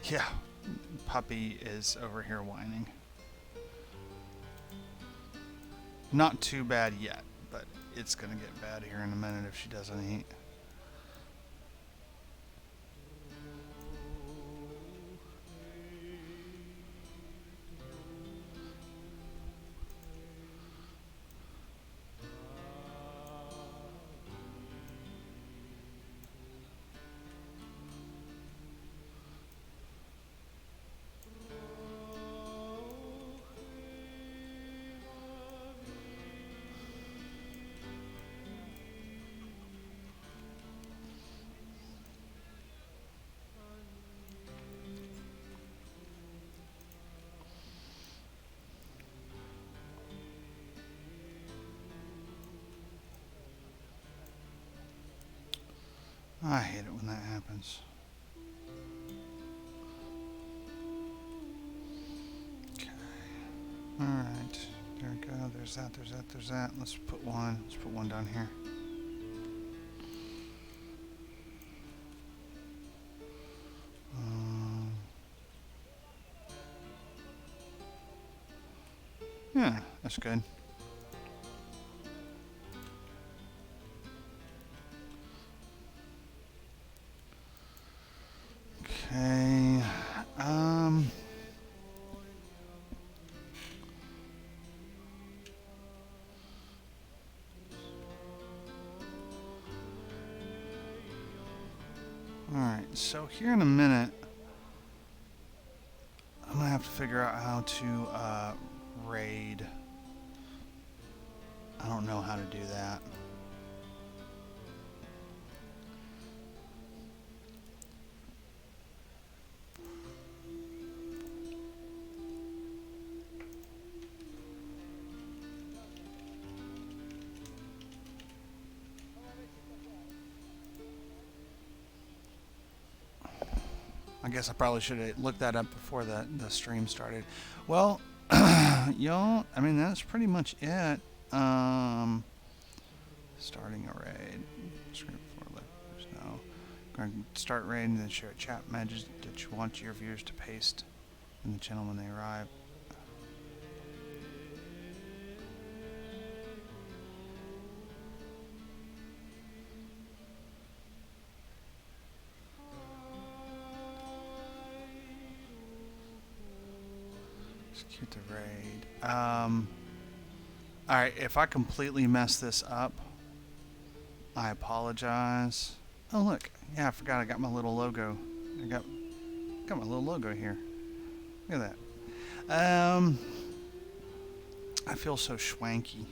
B: Yeah, puppy is over here whining. Not too bad yet, but it's gonna get bad here in a minute if she doesn't eat. I hate it when that happens. Okay. Alright. There we go. There's that, there's that, there's that. Let's put one. Let's put one down here. Yeah, that's good. Okay. Alright, so here in a minute, I'm gonna have to figure out how to raid. I don't know how to do that. I guess I probably should have looked that up before the stream started. Well, y'all, I mean, that's pretty much it. Starting a raid. Screen before there's no. Going to start raiding, then share a chat message that you want your viewers to paste in the channel when they arrive. Execute the raid. Alright, if I completely mess this up, I apologize. Oh look, yeah, I forgot I got my little logo. I got my little logo here. Look at that. I feel so schwanky.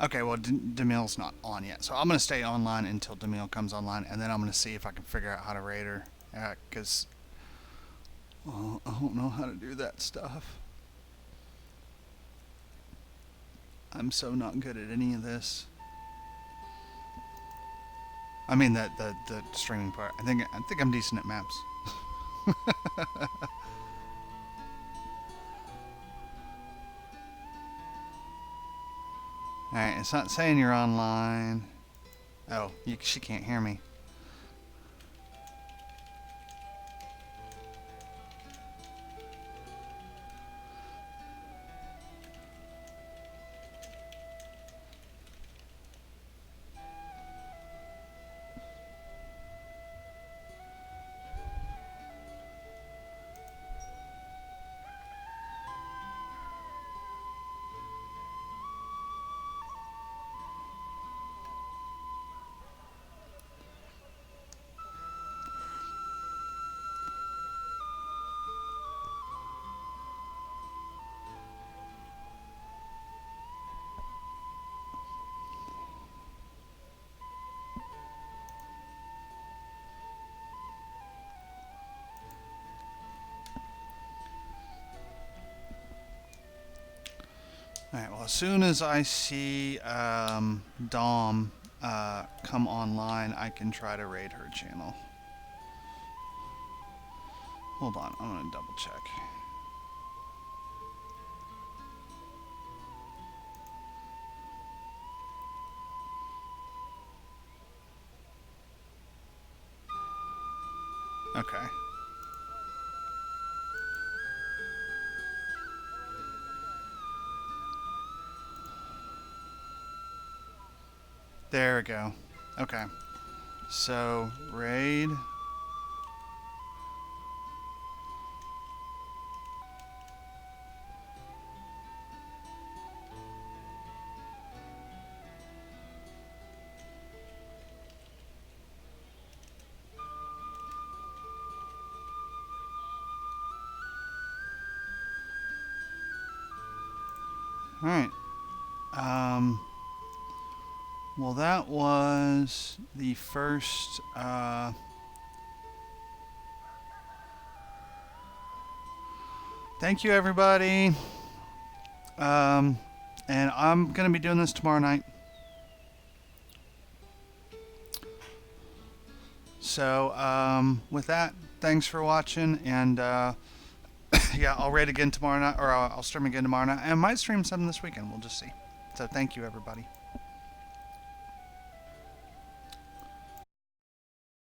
B: Okay, well, Demille's not on yet, so I'm going to stay online until Demille comes online, and then I'm going to see if I can figure out how to raid her. Because, well, I don't know how to do that stuff. I'm so not good at any of this. I mean, the streaming part. I think I'm decent at maps. Alright, it's not saying you're online. Oh, she can't hear me. Alright, well, as soon as I see Dom come online, I can try to raid her channel. Hold on, I'm going to double check. Okay. There we go. Okay. So, raid. All right. Well, that was the first. Thank you, everybody. And I'm gonna be doing this tomorrow night. So, with that, thanks for watching, and yeah, I'll raid again tomorrow night, or I'll stream again tomorrow night, and I might stream some this weekend. We'll just see. So, thank you, everybody.